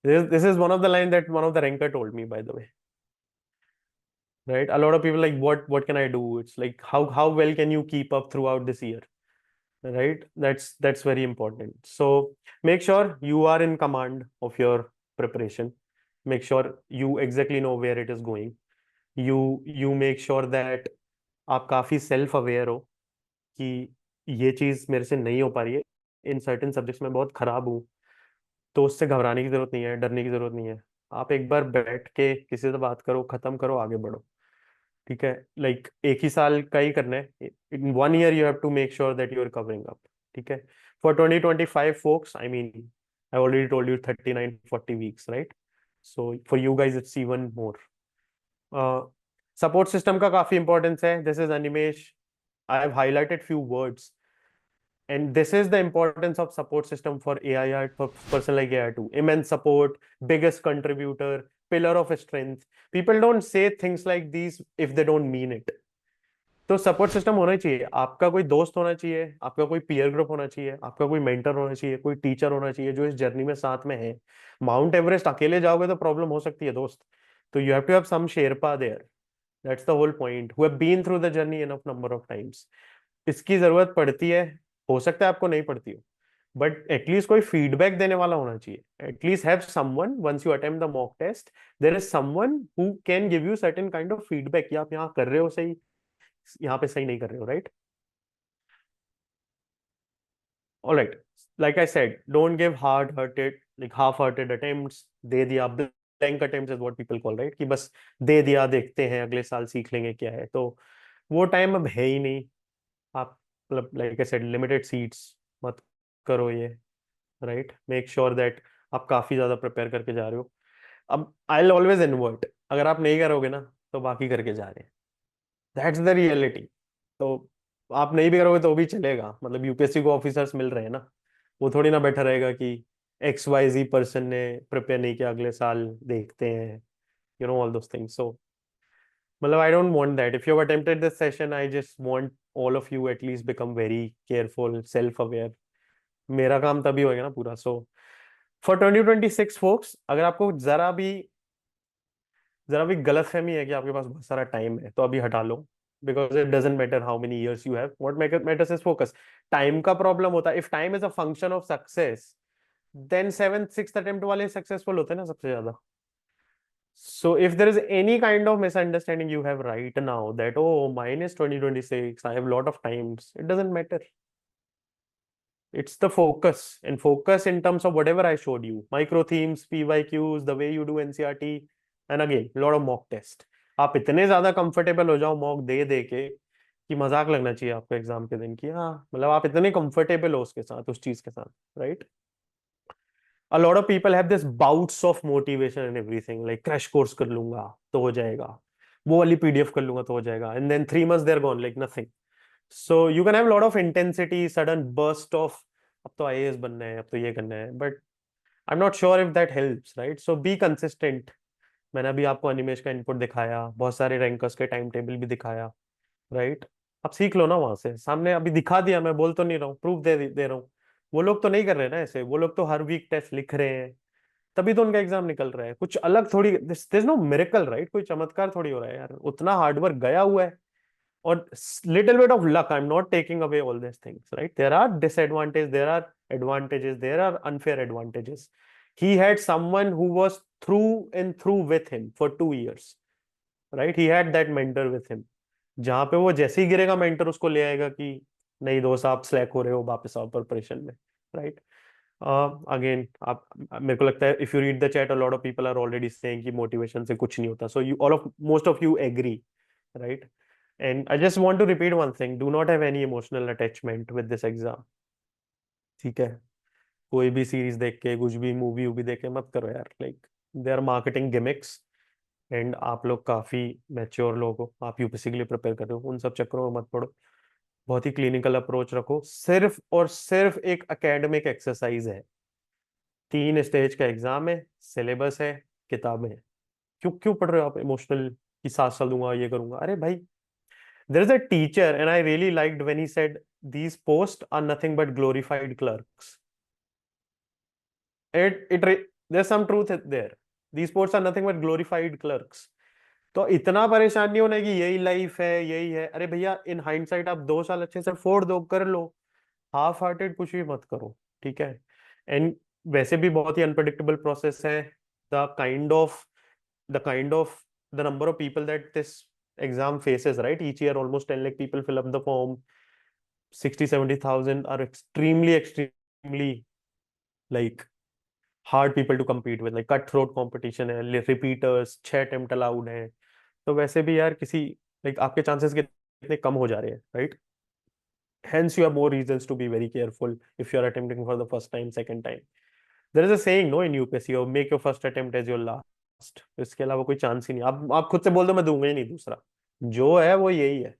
This is one of the line that one of the ranker told me, by the way. Right, a lot of people like, what can I do? It's like, how well can you keep up throughout this year? Right, that's very important. So make sure you are in command of your preparation. Make sure you exactly know where it is going. You make sure that आप काफी self aware हो कि ये चीज मेरे से नहीं हो पा रही है, इन सर्टेन सब्जेक्ट्स में बहुत खराब हूँ, तो उससे घबराने की जरूरत नहीं है, डरने की जरूरत नहीं है। आप एक बार बैठ के किसी से बात करो, खत्म करो, आगे बढ़ो। ठीक है, लाइक एक ही साल का ही करना है, in 1 year you have to make sure that you are covering up. ठीक है, for 2025 folks, I mean, I already told you 39-40 weeks, right? So for you guys it's even more. Support system का काफी importance है। This is Animesh, I have highlighted few words, and this is the importance of support system for AIR, for person like AIR2. Immense support, biggest contributor, pillar of strength. People don't say things like these if they don't mean it. तो support system होना चाहिए, आपका कोई दोस्त होना चाहिए, आपका कोई पीयर ग्रुप होना चाहिए, आपका कोई मेंटर होना चाहिए, कोई टीचर होना चाहिए जो इस जर्नी में साथ में है। माउंट एवरेस्ट अकेले जाओगे तो प्रॉब्लम हो सकती है दोस्त, तो you have to have some sherpa there. That's the whole point, who have been through the journey enough number of times. इसकी जरूरत पड़ती है, हो सकता है आपको नहीं पड़ती हो, बट एटलीस्ट कोई फीडबैक देने वाला होना चाहिए। At least have someone, once you attempt the mock test, there is someone who can give you certain kind of feedback कि आप यहाँ कर रहे हो सही, यहाँ पे सही नहीं कर रहे हो, right? Alright, like I said, don't give hard hearted, like half hearted attempts. दे दिया, blank attempts is what people call, right, कि बस दे दिया, देखते हैं अगले साल सीख लेंगे क्या है, तो वो टाइम अब है ही नहीं। आप मतलब like I said, limited seats मत करो ये, राइट? मेक श्योर दैट आप काफी ज्यादा प्रिपेयर करके जा रहे हो। अब आई विल ऑलवेज इन्वर्ट, अगर आप नहीं करोगे ना तो बाकी करके जा रहे हैं, दैट्स द रियलिटी। तो आप नहीं भी करोगे तो भी चलेगा, मतलब यूपीएससी को ऑफिसर्स मिल रहे हैं ना, वो थोड़ी ना बैठा रहेगा कि XYZ पर्सन ने प्रिपेयर नहीं किया, अगले साल देखते हैं, you know all those things. So मतलब I don't want that. If you have attempted this session, I just want all of you at least become very careful, self aware. मेरा काम तभी होएगा ना पूरा। सो फॉर 2026 फोक्स, अगर आपको जरा भी गलतफहमी है कि आपके पास बहुत सारा टाइम है, तो अभी हटा लो, because it doesn't matter how many years you have, what matters is focus. Time का प्रॉब्लम होता है, if time is a function of success, then 7th 6th attempt वाले सक्सेसफुल होते हैं ना सबसे ज्यादा। So if there is any kind of misunderstanding you have right now that, oh, mine is 2026, I have a lot of times, it doesn't matter. It's the focus, and focus in terms of whatever I showed you, micro themes, PYQs, the way you do NCRT, and again, lot of mock test. आप इतने ज्यादा comfortable हो जाओ mock दे दे के कि मजाक लगना चाहिए आपको एग्जाम के दिन की, हाँ मतलब आप इतने कंफर्टेबल हो उसके साथ, उस चीज के साथ, right? A lot of people have this bouts of motivation and everything, like crash course कर लूंगा तो हो जाएगा, वो वाली PDF कर लूंगा तो हो जाएगा, and then 3 months they're gone like nothing. So you can have a lot of intensity, sudden burst of अब तो IAS बनना है, अब तो ये करना है, but I'm not sure if that helps, right? So be consistent. मैंने अभी आपको अनिमेश का इनपुट दिखाया, बहुत सारे रैंकर्स के टाइम टेबल भी दिखाया, राइट? आप सीख लो ना वहां से, सामने अभी दिखा दिया, मैं बोल तो नहीं रहा हूँ, प्रूफ दे रहा हूँ। वो लोग तो नहीं कर रहे ना ऐसे, वो लोग तो हर वीक टेस्ट लिख रहे हैं, तभी तो उनका एग्जाम निकल रहा है। कुछ अलग थोड़ी, दिस नो मिरेकल, राइट? कोई चमत्कार थोड़ी हो रहा है यार, उतना हार्डवर्क गया हुआ है, और little bit of luck. I'm not taking away all these things, right? There are disadvantages, there are advantages, there are unfair advantages. He had someone who was through and through with him for 2 years, right? He had that mentor with him, जहां पे वो जैसे ही गिरेगा mentor उसको ले आएगा कि नहीं दोस्त आप स्लैक हो रहे हो, वापस आओ प्रिपरेशन में, राइट? अगेन आप, मेरे को लगता है if you read the chat, a lot of people are already saying कि मोटिवेशन से कुछ नहीं होता, so you all of most of you agree, right? And I just want to repeat one thing, do not have any emotional attachment with this exam. ठीक है, कोई भी series देख के, कुछ भी मूवी वूवी देख के मत करो यार, like they are marketing gimmicks. And आप लोग काफी मैच्योर लोग हो, आप यूपीएससी के लिए प्रिपेयर कर रहे हो, उन सब चक्करों में मत पड़ो। बहुत ही क्लिनिकल अप्रोच रखो, सिर्फ और सिर्फ एक एकेडमिक एक्सरसाइज है, 3 स्टेज का एग्जाम है, सिलेबस है, किताबें हैं। क्यों क्यों पढ़ रहे हो आप इमोशनल कि 7 साल दूंगा, ये करूंगा? अरे भाई, there is a teacher and I really liked when he said these posts are nothing but glorified clerks. There's some truth there. These posts are nothing but glorified clerks. तो इतना परेशान नहीं होना कि यही लाइफ है, यही है। अरे भैया, इन हाइंडसाइट आप 2 साल अच्छे से फोड़ दो, कर लो। हाफ हार्टेड कुछ भी मत करो, ठीक है। एंड वैसे भी बहुत ही अनप्रडिक्टेबल प्रोसेस है। The kind of the kind of the number of people that this exam faces, right? Each year almost 10 lakh people fill up the form. 60-70,000 are extremely like hard people to compete with, like cutthroat competition है, repeaters 6 attempt allowed है। तो वैसे भी यार किसी like आपके chances कितने कम हो जा रहे हैं, right? Hence you have more reasons to be very careful if you are attempting for the first time, second time. There is a saying no in UPSC, or make your first attempt as your last. इसके अलावा कोई chance ही नहीं। आप खुद से बोल दो मैं दूंगा ही नहीं दूसरा, जो है वो यही है,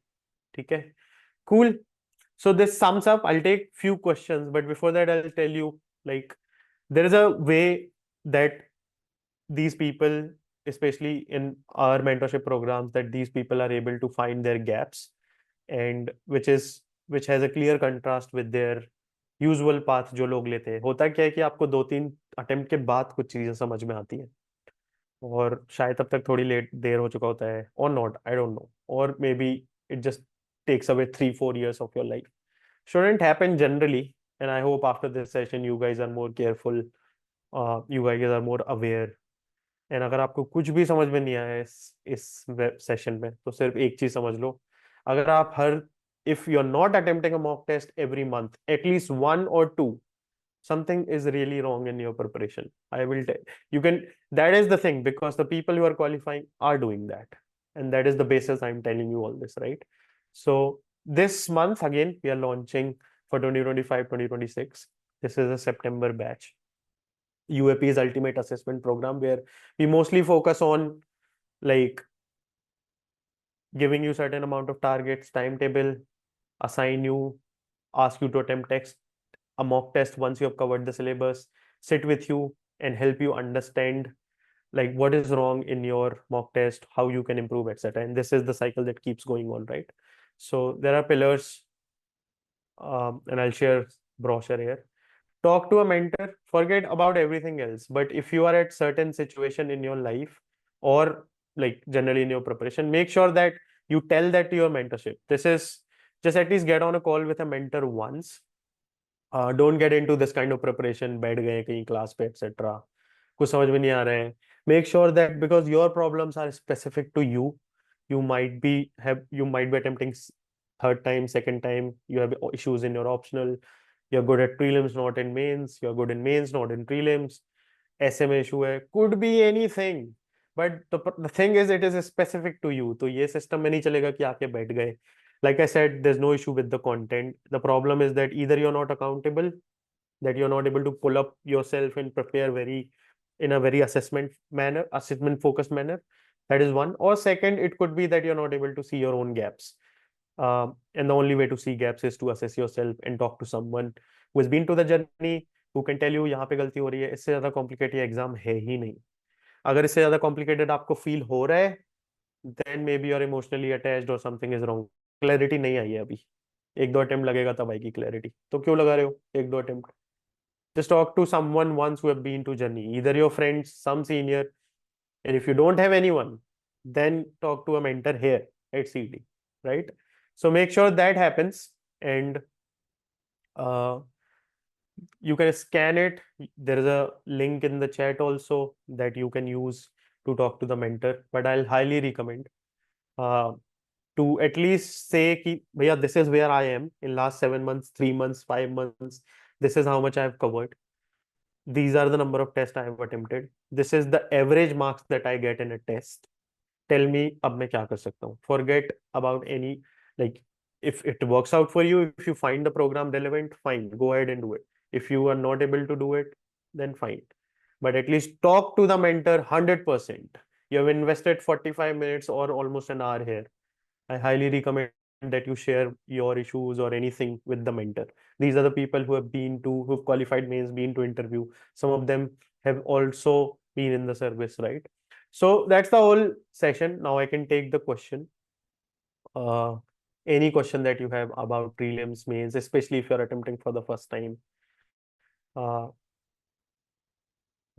ठीक है। Cool. So this sums up. I'll take few questions, but before that I'll tell you, like, there is a way that these people, especially in our mentorship programs, that these people are able to find their gaps, and which has a clear contrast with their usual path जो लोग लेते हैं। होता क्या है कि आपको 2-3 attempt के बाद कुछ चीजें समझ में आती है, और शायद तब तक थोड़ी लेट देर हो चुका होता है, और नॉट, आई डोंट नो, और may be it just takes away 3-4 years of your life. Shouldn't happen generally, and I hope after this session you guys are more careful, you guys are more aware. And अगर आपको कुछ भी समझ में नहीं आया इस सेशन में, तो सिर्फ एक चीज समझ लो। अगर आप हर if you are not attempting a mock test every month, at least 1 or 2, something is really wrong in your preparation. I will tell you, can that is the thing, because the people who are qualifying are doing that, and that is the basis I'm telling you all this, right? So this month again we are launching for 2025-2026. This is a September batch. UAP's ultimate assessment program, where we mostly focus on like giving you certain amount of targets, timetable, assign you, ask you to attempt a mock test once you have covered the syllabus, sit with you and help you understand like what is wrong in your mock test, how you can improve, etc. And this is the cycle that keeps going on, right? So there are pillars, and I'll share brochure here. Talk to a mentor, forget about everything else. But if you are at certain situation in your life, or like generally in your preparation, make sure that you tell that to your mentorship. This is just at least get on a call with a mentor once. Don't get into this kind of preparation, बैठ गए कहीं class पे etc. कुछ समझ में नहीं आ रहे हैं. Make sure that because your problems are specific to you, you might be attempting third time, second time, you have issues in your optional, you're good at prelims, not in mains, you're good in mains, not in prelims, ऐसे में issue है, could be anything, but the thing is it is specific to you. तो ये system में नहीं चलेगा कि आके बैठ गए. Like I said, there's no issue with the content. The problem is that either you're not accountable, that you're not able to pull up yourself and prepare in a very assessment focused manner. That is one. Or second, it could be that you're not able to see your own gaps. And the only way to see gaps is to assess yourself and talk to someone who has been to the journey, who can tell you यहाँ पे गलती हो रही है, इससे ज्यादा complicated exam है ही नहीं। अगर इससे ज्यादा कॉम्प्लिकेटेड आपको फील हो रहा है, then maybe you're emotionally attached or something is wrong. Clarity नहीं आई है अभी, 1-2 अटेम्प्ट लगेगा तब आएगी क्लैरिटी। तो क्यों लगा रहे हो 1-2 attempt? Just talk to someone once who have been to journey, either your friends, some senior, and if you don't have anyone, then talk to a mentor here at CT, right? So make sure that happens, and uh, you can scan it. There is a link in the chat also that you can use to talk to the mentor, but I'll highly recommend uh, to at least say ki, bhaiya, this is where I am in last 7 months, 3 months, 5 months. This is how much I have covered. These are the number of tests I have attempted. This is the average marks that I get in a test. Tell me अब मैं क्या कर सकता हूँ. Forget about any, like, if it works out for you, if you find the program relevant, fine, go ahead and do it. If you are not able to do it, then fine. But at least talk to the mentor 100%. You have invested 45 minutes or almost an hour here. I highly recommend that you share your issues or anything with the mentor. These are the people who've qualified mains, been to interview. Some of them have also been in the service, right? So that's the whole session. Now I can take the question. Uh, any question that you have about prelims, mains, especially if you're attempting for the first time. Uh,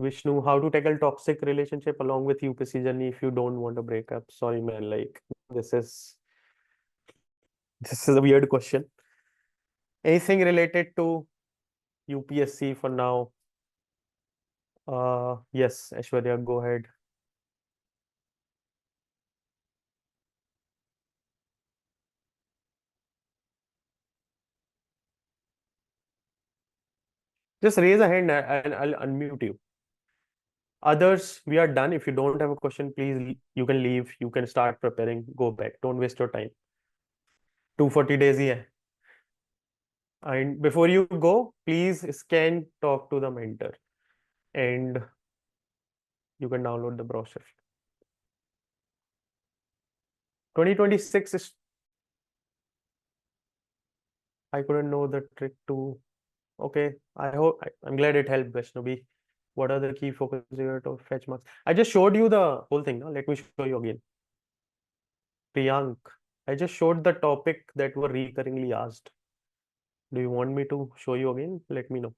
Vishnu, how to tackle toxic relationship along with UPSC journey if you don't want to break up? Sorry, man, like this is a weird question. Anything related to UPSC for now? Yes, Aishwarya, go ahead. Just raise a hand and I'll unmute you. Others, we are done. If you don't have a question, please, you can leave. You can start preparing. Go back. Don't waste your time. 240 days ही है. And before you go, please scan talk to the mentor and you can download the brochure. 2026 is, I couldn't know the trick to, okay. I'm glad it helped, Vaishnavi. What are the key focus area to fetch marks? I just showed you the whole thing. Now let me show you again. Priyank, I just showed the topic that were recurringly asked. Do you want me to show you again? Let me know.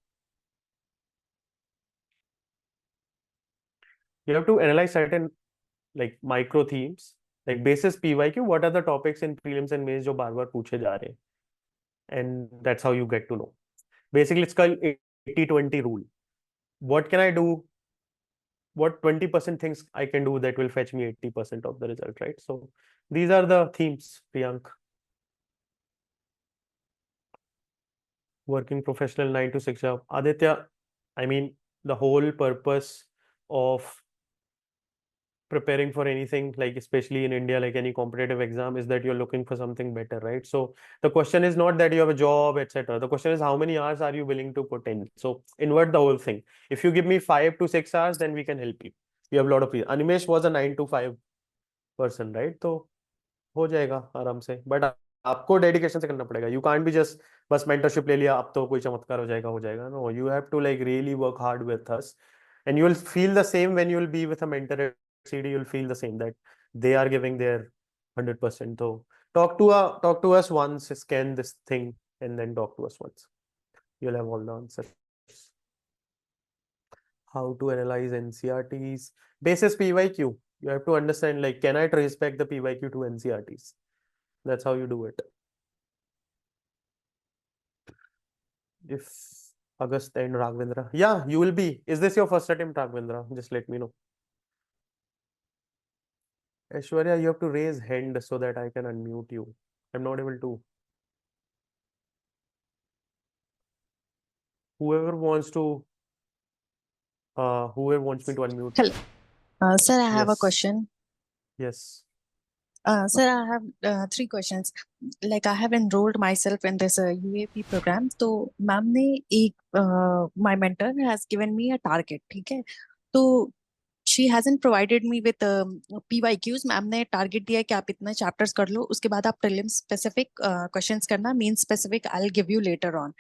You have to analyze certain like micro themes, like basis PYQ. What are the topics in prelims and mains जो बार-बार पूछे जा रहे हैं? And that's how you get to know. Basically, it's called 80-20 rule. What can I do? What 20% things I can do that will fetch me 80% of the result, right? So these are the themes, Priyank. Working professional 9 to 6 job. Aditya, I mean, the whole purpose of preparing for anything, like especially in India, like any competitive exam, is that you're looking for something better, right? So the question is not that you have a job, etc. The question is how many hours are you willing to put in? So invert the whole thing. If you give me 5 to 6 hours, then we can help you. We have a lot of people. Animesh was a 9 to 5 person, right? तो हो जाएगा आराम से, but आपको dedication से करना पड़ेगा. You can't be just बस मेंटरशिप ले लिया अब तो कोई चमत्कार हो जाएगा. No, you have to like really work hard with us and you will feel the same when you will be with a mentor at CD. You'll feel the same that they are giving their 100%. So talk to us once, scan this thing, and then talk to us once. You'll have all the answers. How to analyze NCRTs basis PYQ. You have to understand, like, can I trace back the PYQ to NCRTs? That's how you do it. If August and Raghavendra, yeah, you will be. Is this your first attempt, Raghavendra? Just let me know. Aishwarya, you have to raise hand so that I can unmute you. I'm not able to. Whoever wants me to unmute. Hello. Sir, I have a Yes. question. Yes. Sir, I have 3 questions. Like I have enrolled myself in this UAP program. So, ma'am ने my mentor has given me a target. ठीक है? तो she hasn't provided me with PYQs. Ma'am ने target दिया है कि आप इतने chapters कर लो. उसके बाद आप prelim specific questions करना. Main specific I'll give you later on.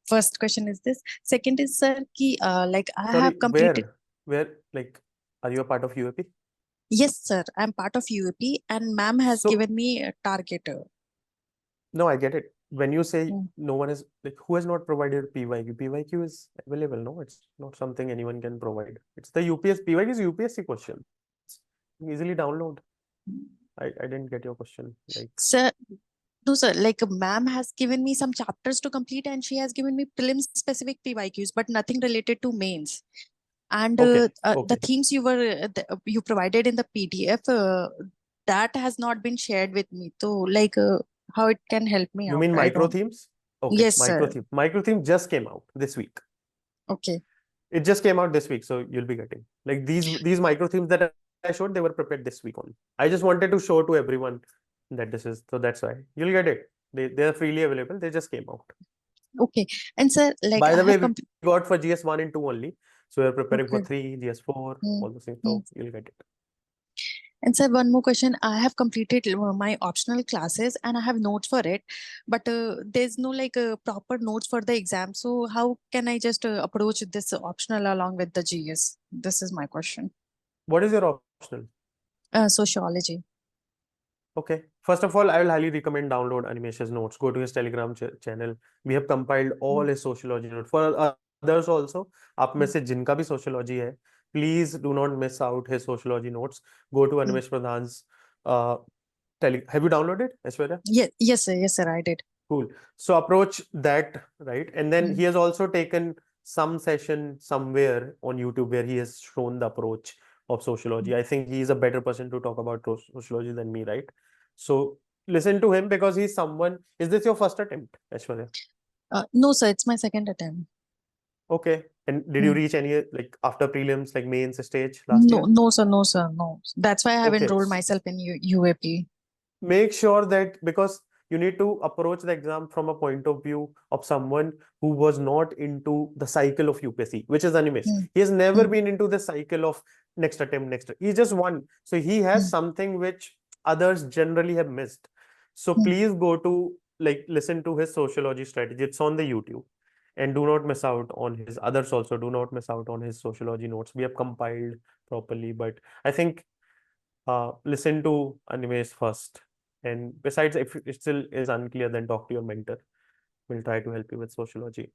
First question is this. Second is sir कि like I Sorry, have completed. where like are you a part of UAP? Yes, sir. I'm part of UAP and ma'am has So- given me a target. No, I get it. When you say Hmm. no one is like who has not provided PYQ? PYQ is available, no? It's not something anyone can provide. It's the UPS PYQ is UPSC question. Easily download. I didn't get your question. Like Sir, no, sir. Like, ma'am has given me some chapters to complete, and she has given me prelims specific PYQs, but nothing related to mains. And okay, the okay. themes you provided in the PDF that has not been shared with me. So, like, how it can help me You out? mean I micro don't. themes? Okay, Yes, micro sir. theme. Micro theme just came out this week. Okay. It just came out this week, so you'll be getting like these micro themes that I showed. They were prepared this week only. I just wanted to show to everyone that this is, so that's why you'll get it. They are freely available. They just came out. Okay. And sir, like By I the way, have we got for GS1 and 2 only. So we're preparing for Okay. 3, GS4, Hmm. all those things. So you'll get it. And sir, one more question. I have completed my optional classes and I have notes for it, but there's no like proper notes for the exam. So how can I just approach this optional along with the GS? This is my question. What is your optional? Sociology. Okay. First of all, I will highly recommend download Animesh's notes. Go to his Telegram channel. We have compiled all his sociology notes. For others also, आप में से जिनका भी sociology है, please do not miss out his sociology notes. Go to Animesh Pradhan's have you downloaded, Aishwarya? Yes, sir, I did. Cool. So approach that, right? And then he has also taken some session somewhere on YouTube where he has shown the approach of sociology. I think he is a better person to talk about sociology than me, right? So listen to him because he's someone. Is this your first attempt, Aishwarya? No, sir, it's my second attempt. Okay. And did you reach any like after prelims, like mains stage last year? No, sir, no, sir, no. That's why I have Okay. enrolled myself in UAP. Make sure that because you need to approach the exam from a point of view of someone who was not into the cycle of UPSC, which is Animesh. He has never been into the cycle of next attempt, next. He just won. So he has something which others generally have missed. So please go to like listen to his sociology strategy. It's on the YouTube. And do not miss out on his others also. Do not miss out on his sociology notes. We have compiled properly, but I think listen to Animesh first. And besides, if it still is unclear, then talk to your mentor. We'll try to help you with sociology.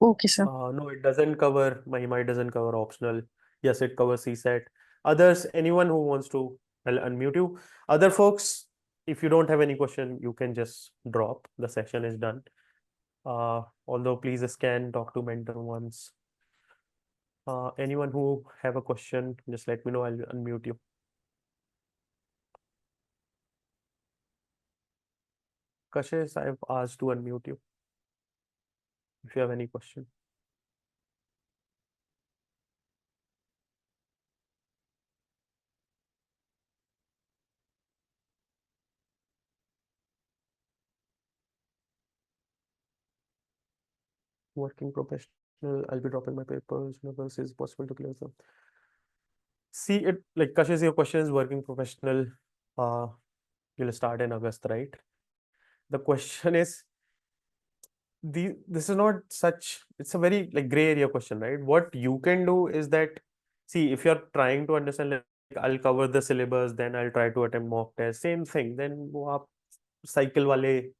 Okay, sir. No, it doesn't cover Mahima, it doesn't cover optional. Yes, it covers CSET. Others, anyone who wants to, I'll unmute you. Other folks, if you don't have any question, you can just drop. The session is done. Although please scan, talk to mentor once. Anyone who have a question, just let me know. I'll unmute you. Kashish, I've asked to unmute you if you have any question. Working professional, I'll be dropping my papers. Syllabus is possible to clear them. See it like Kashish, your question is working professional. You'll start in August, right? The question is this is not such it's a very like gray area question, right? What you can do is that see if you're trying to understand like I'll cover the syllabus, then I'll try to attempt mock test, same thing, then वो आप cycle वाले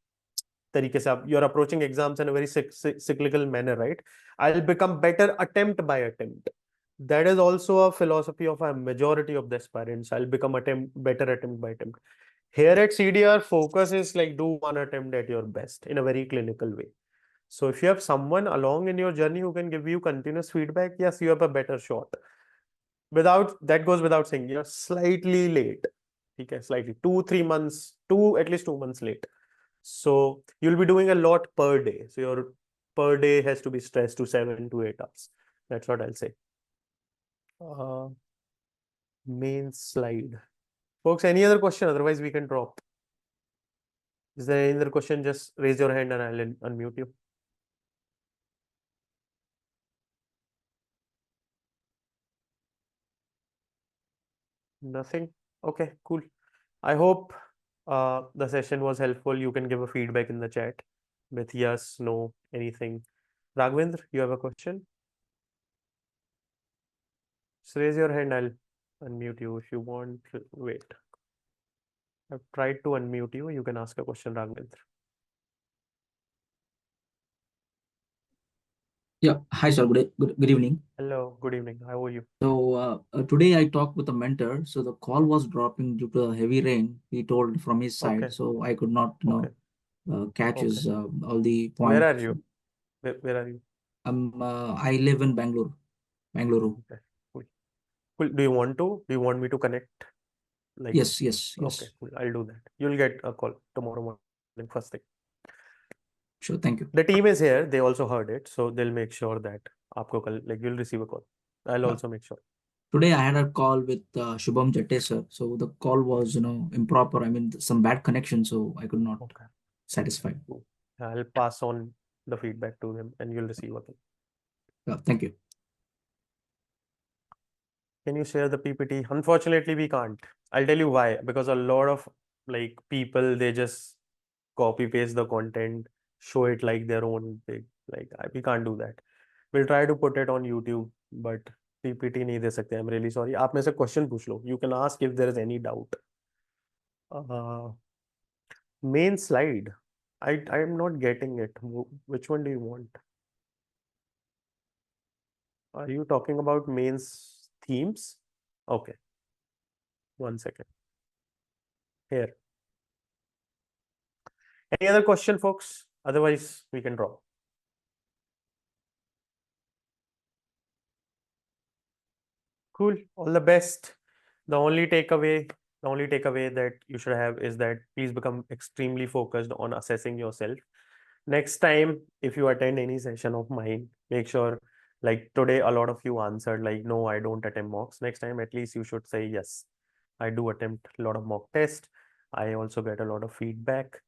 तरीके से आप you're approaching exams in a very cyclical manner, right? I'll become better attempt by attempt. That is also a philosophy of a majority of the aspirants. I'll become better attempt by attempt. Here at CDR, focus is like do one attempt at your best in a very clinical way. So if you have someone along in your journey who can give you continuous feedback, yes, you have a better shot. Without that goes without saying, you're slightly late. Okay, slightly 2-3 months, at least 2 months late. So you'll be doing a lot per day. So your per day has to be stressed to 7 to 8 hours. That's what I'll say. Main slide. Folks, any other question? Otherwise, we can drop. Is there any other question? Just raise your hand and I'll unmute you. Nothing? Okay, cool. I hope the session was helpful. You can give a feedback in the chat with yes, no, anything. Raghavendra, you have a question? Just raise your hand. I'll unmute you if you want. Wait. I've tried to unmute you. You can ask a question, Raghavendra. Yeah. Hi, sir. Good evening. Hello. Good evening. How are you? So today I talked with a mentor. So the call was dropping due to a heavy rain. He told from his side, Okay. so I could not, Okay. catch his all the Where points. are you? Where are you? I live in Bangalore. Okay. Cool. Cool. Do you want me to connect? Like, Yes. okay, cool. I'll do that. You'll get a call tomorrow morning, first thing. Sure. Thank you. The team is here. They also heard it, so they'll make sure that आपको कल like you'll receive a call. I'll Yeah. also make sure. Today I had a call with Shubham Jatte, sir. So the call was, improper. I mean, some bad connection, so I could not Okay. satisfy. Cool. I'll pass on the feedback to him, and you'll receive a call. Yeah. Thank you. Can you share the PPT? Unfortunately, we can't. I'll tell you why. Because a lot of like people, they just copy paste the content, show it like their own. We can't do that. We'll try to put it on YouTube, but PPT नहीं दे सकते. I'm really sorry. आप में से question पूछ लो. You can ask if there is any doubt. Main slide. I'm not getting it. Which one do you want? Are you talking about mains themes? Okay, 1 second. Here. Any other question, folks? Otherwise, we can drop. Cool. All the best. The only takeaway that you should have is that please become extremely focused on assessing yourself. Next time, if you attend any session of mine, make sure, like today, a lot of you answered like, no, I don't attempt mocks. Next time, at least you should say, yes, I do attempt a lot of mock tests. I also get a lot of feedback,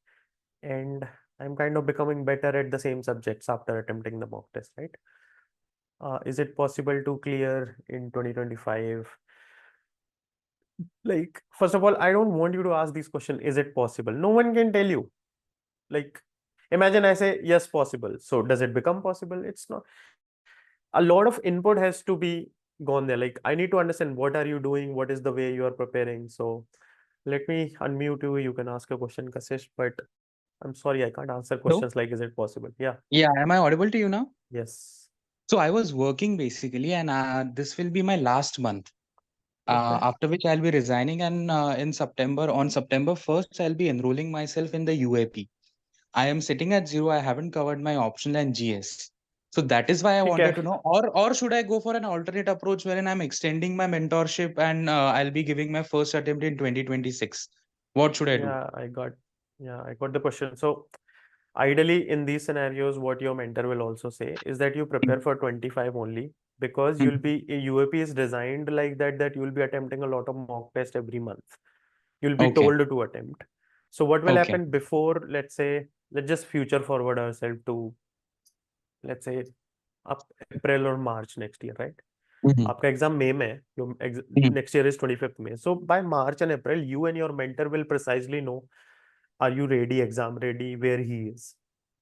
and I'm kind of becoming better at the same subjects after attempting the mock test, right? Is it possible to clear in 2025? Like, first of all, I don't want you to ask this question, is it possible? No one can tell you. Like, imagine I say, yes, possible. So does it become possible? It's not. A lot of input has to be gone there. Like, I need to understand what are you doing? What is the way you are preparing? So let me unmute you. You can ask a question, Kashish, but I'm sorry, I can't answer Hello? questions like, is it possible? Yeah. Yeah, am I audible to you now? Yes. So I was working basically, and this will be my last month. Okay. After which I'll be resigning, and on September 1st, I'll be enrolling myself in the UAP. I am sitting at 0. I haven't covered my optional and GS. So that is why I wanted to know, or should I go for an alternate approach wherein I'm extending my mentorship and I'll be giving my first attempt in 2026. What should I do? Yeah, I got the question. So ideally, in these scenarios, what your mentor will also say is that you prepare for 25 only, because you'll Mhm. be UAP is designed like that you'll be attempting a lot of mock test every month. You'll be Okay. told to attempt. So what will Okay. happen before, let's say, let's just future forward ourselves to, let's say, up April or March next year, right? Mhm. आपका exam मई में है, Mhm. next year is 25th May. So by March and April, you and your mentor will precisely know, are you ready, exam ready, where he is.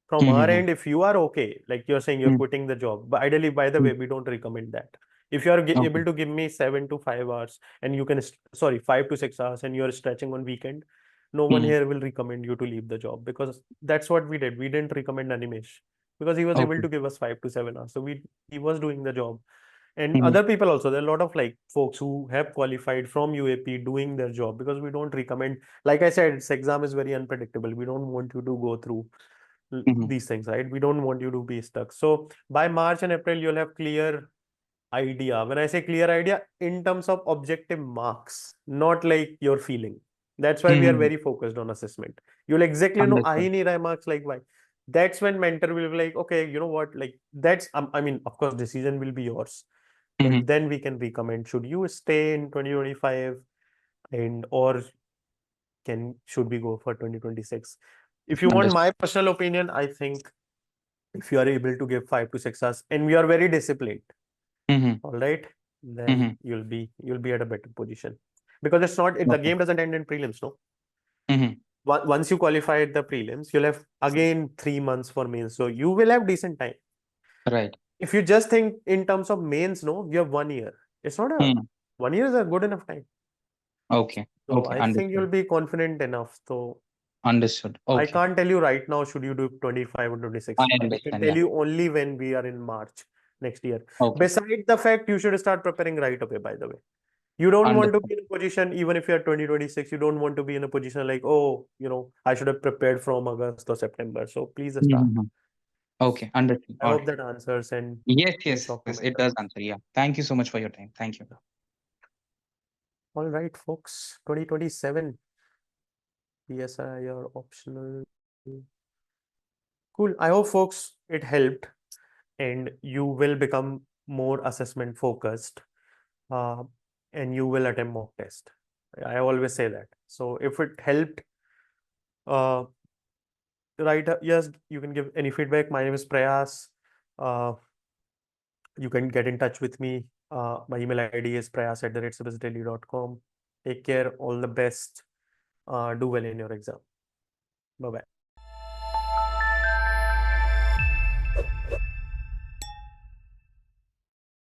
From our Mhm. end, if you are okay, like you're saying you're Mhm. quitting the job, but ideally, by the way, we don't recommend that. If you are Okay. able to give me 7 to 5 hours, and you can, sorry, 5 to 6 hours, and you're stretching on weekend, no one Mhm. here will recommend you to leave the job, because that's what we did. We didn't recommend Animesh because he was able Okay. to give us 5 to 7 hours. So he was doing the job. And Mhm. other people also, there are a lot of like folks who have qualified from UAP doing their job, because we don't recommend, like I said, this exam is very unpredictable. We don't want you to go through Mhm. these things, right? We don't want you to be stuck. So by March and April, you'll have clear idea. When I say clear idea, in terms of objective marks, not like your feeling. That's why we are Mhm. very focused on assessment. You'll exactly know, I Understood. need marks, like why. That's when mentor will be like, okay, you know what, like that's, I mean, of course, decision will be yours, but Mhm. then we can recommend, should you stay in 2025, and or should we go for 2026? If you want Understood. my personal opinion, I think if you are able to give 5 to 6 hours and we are very disciplined, Mhm. all right, then Mhm. you'll be at a better position, because it's not, the Okay. game doesn't end in prelims, no. Mhm. Once you qualify at the prelims, you'll have again 3 months for mains, so you will have decent time. Right. If you just think in terms of mains, no, you have 1 year. It's not a Mhm. 1 year is a good enough time. Okay. So Okay. I think you'll Understood. be confident enough. So Understood. I Okay. can't tell you right now, should you do 25 or I 26? I can understand. tell Yeah. you only when we are in March next year. Okay. Besides the fact, you should start preparing right away, by the way. You don't want to Understood. be in a position, even if you're 2026, you don't want to be in a position like, oh, I should have prepared from August or September. So please start. Mhm. Okay. Understood. I All hope right. that answers, and Yes. please Yes. talk to Yes. It mentor. does answer. Yeah. Thank you so much for your time. Thank you. All right, folks, 2027 PSI or optional. Cool. I hope, folks, it helped and you will become more assessment focused, uh, and you will attempt mock test. I always say that. So if it helped, uh, yes, you can give any feedback. My name is Prayas. Uh, you can get in touch with me. My email ID is prayas@civilsdaily.com. Take care. All the best. Do well in your exam. Bye bye.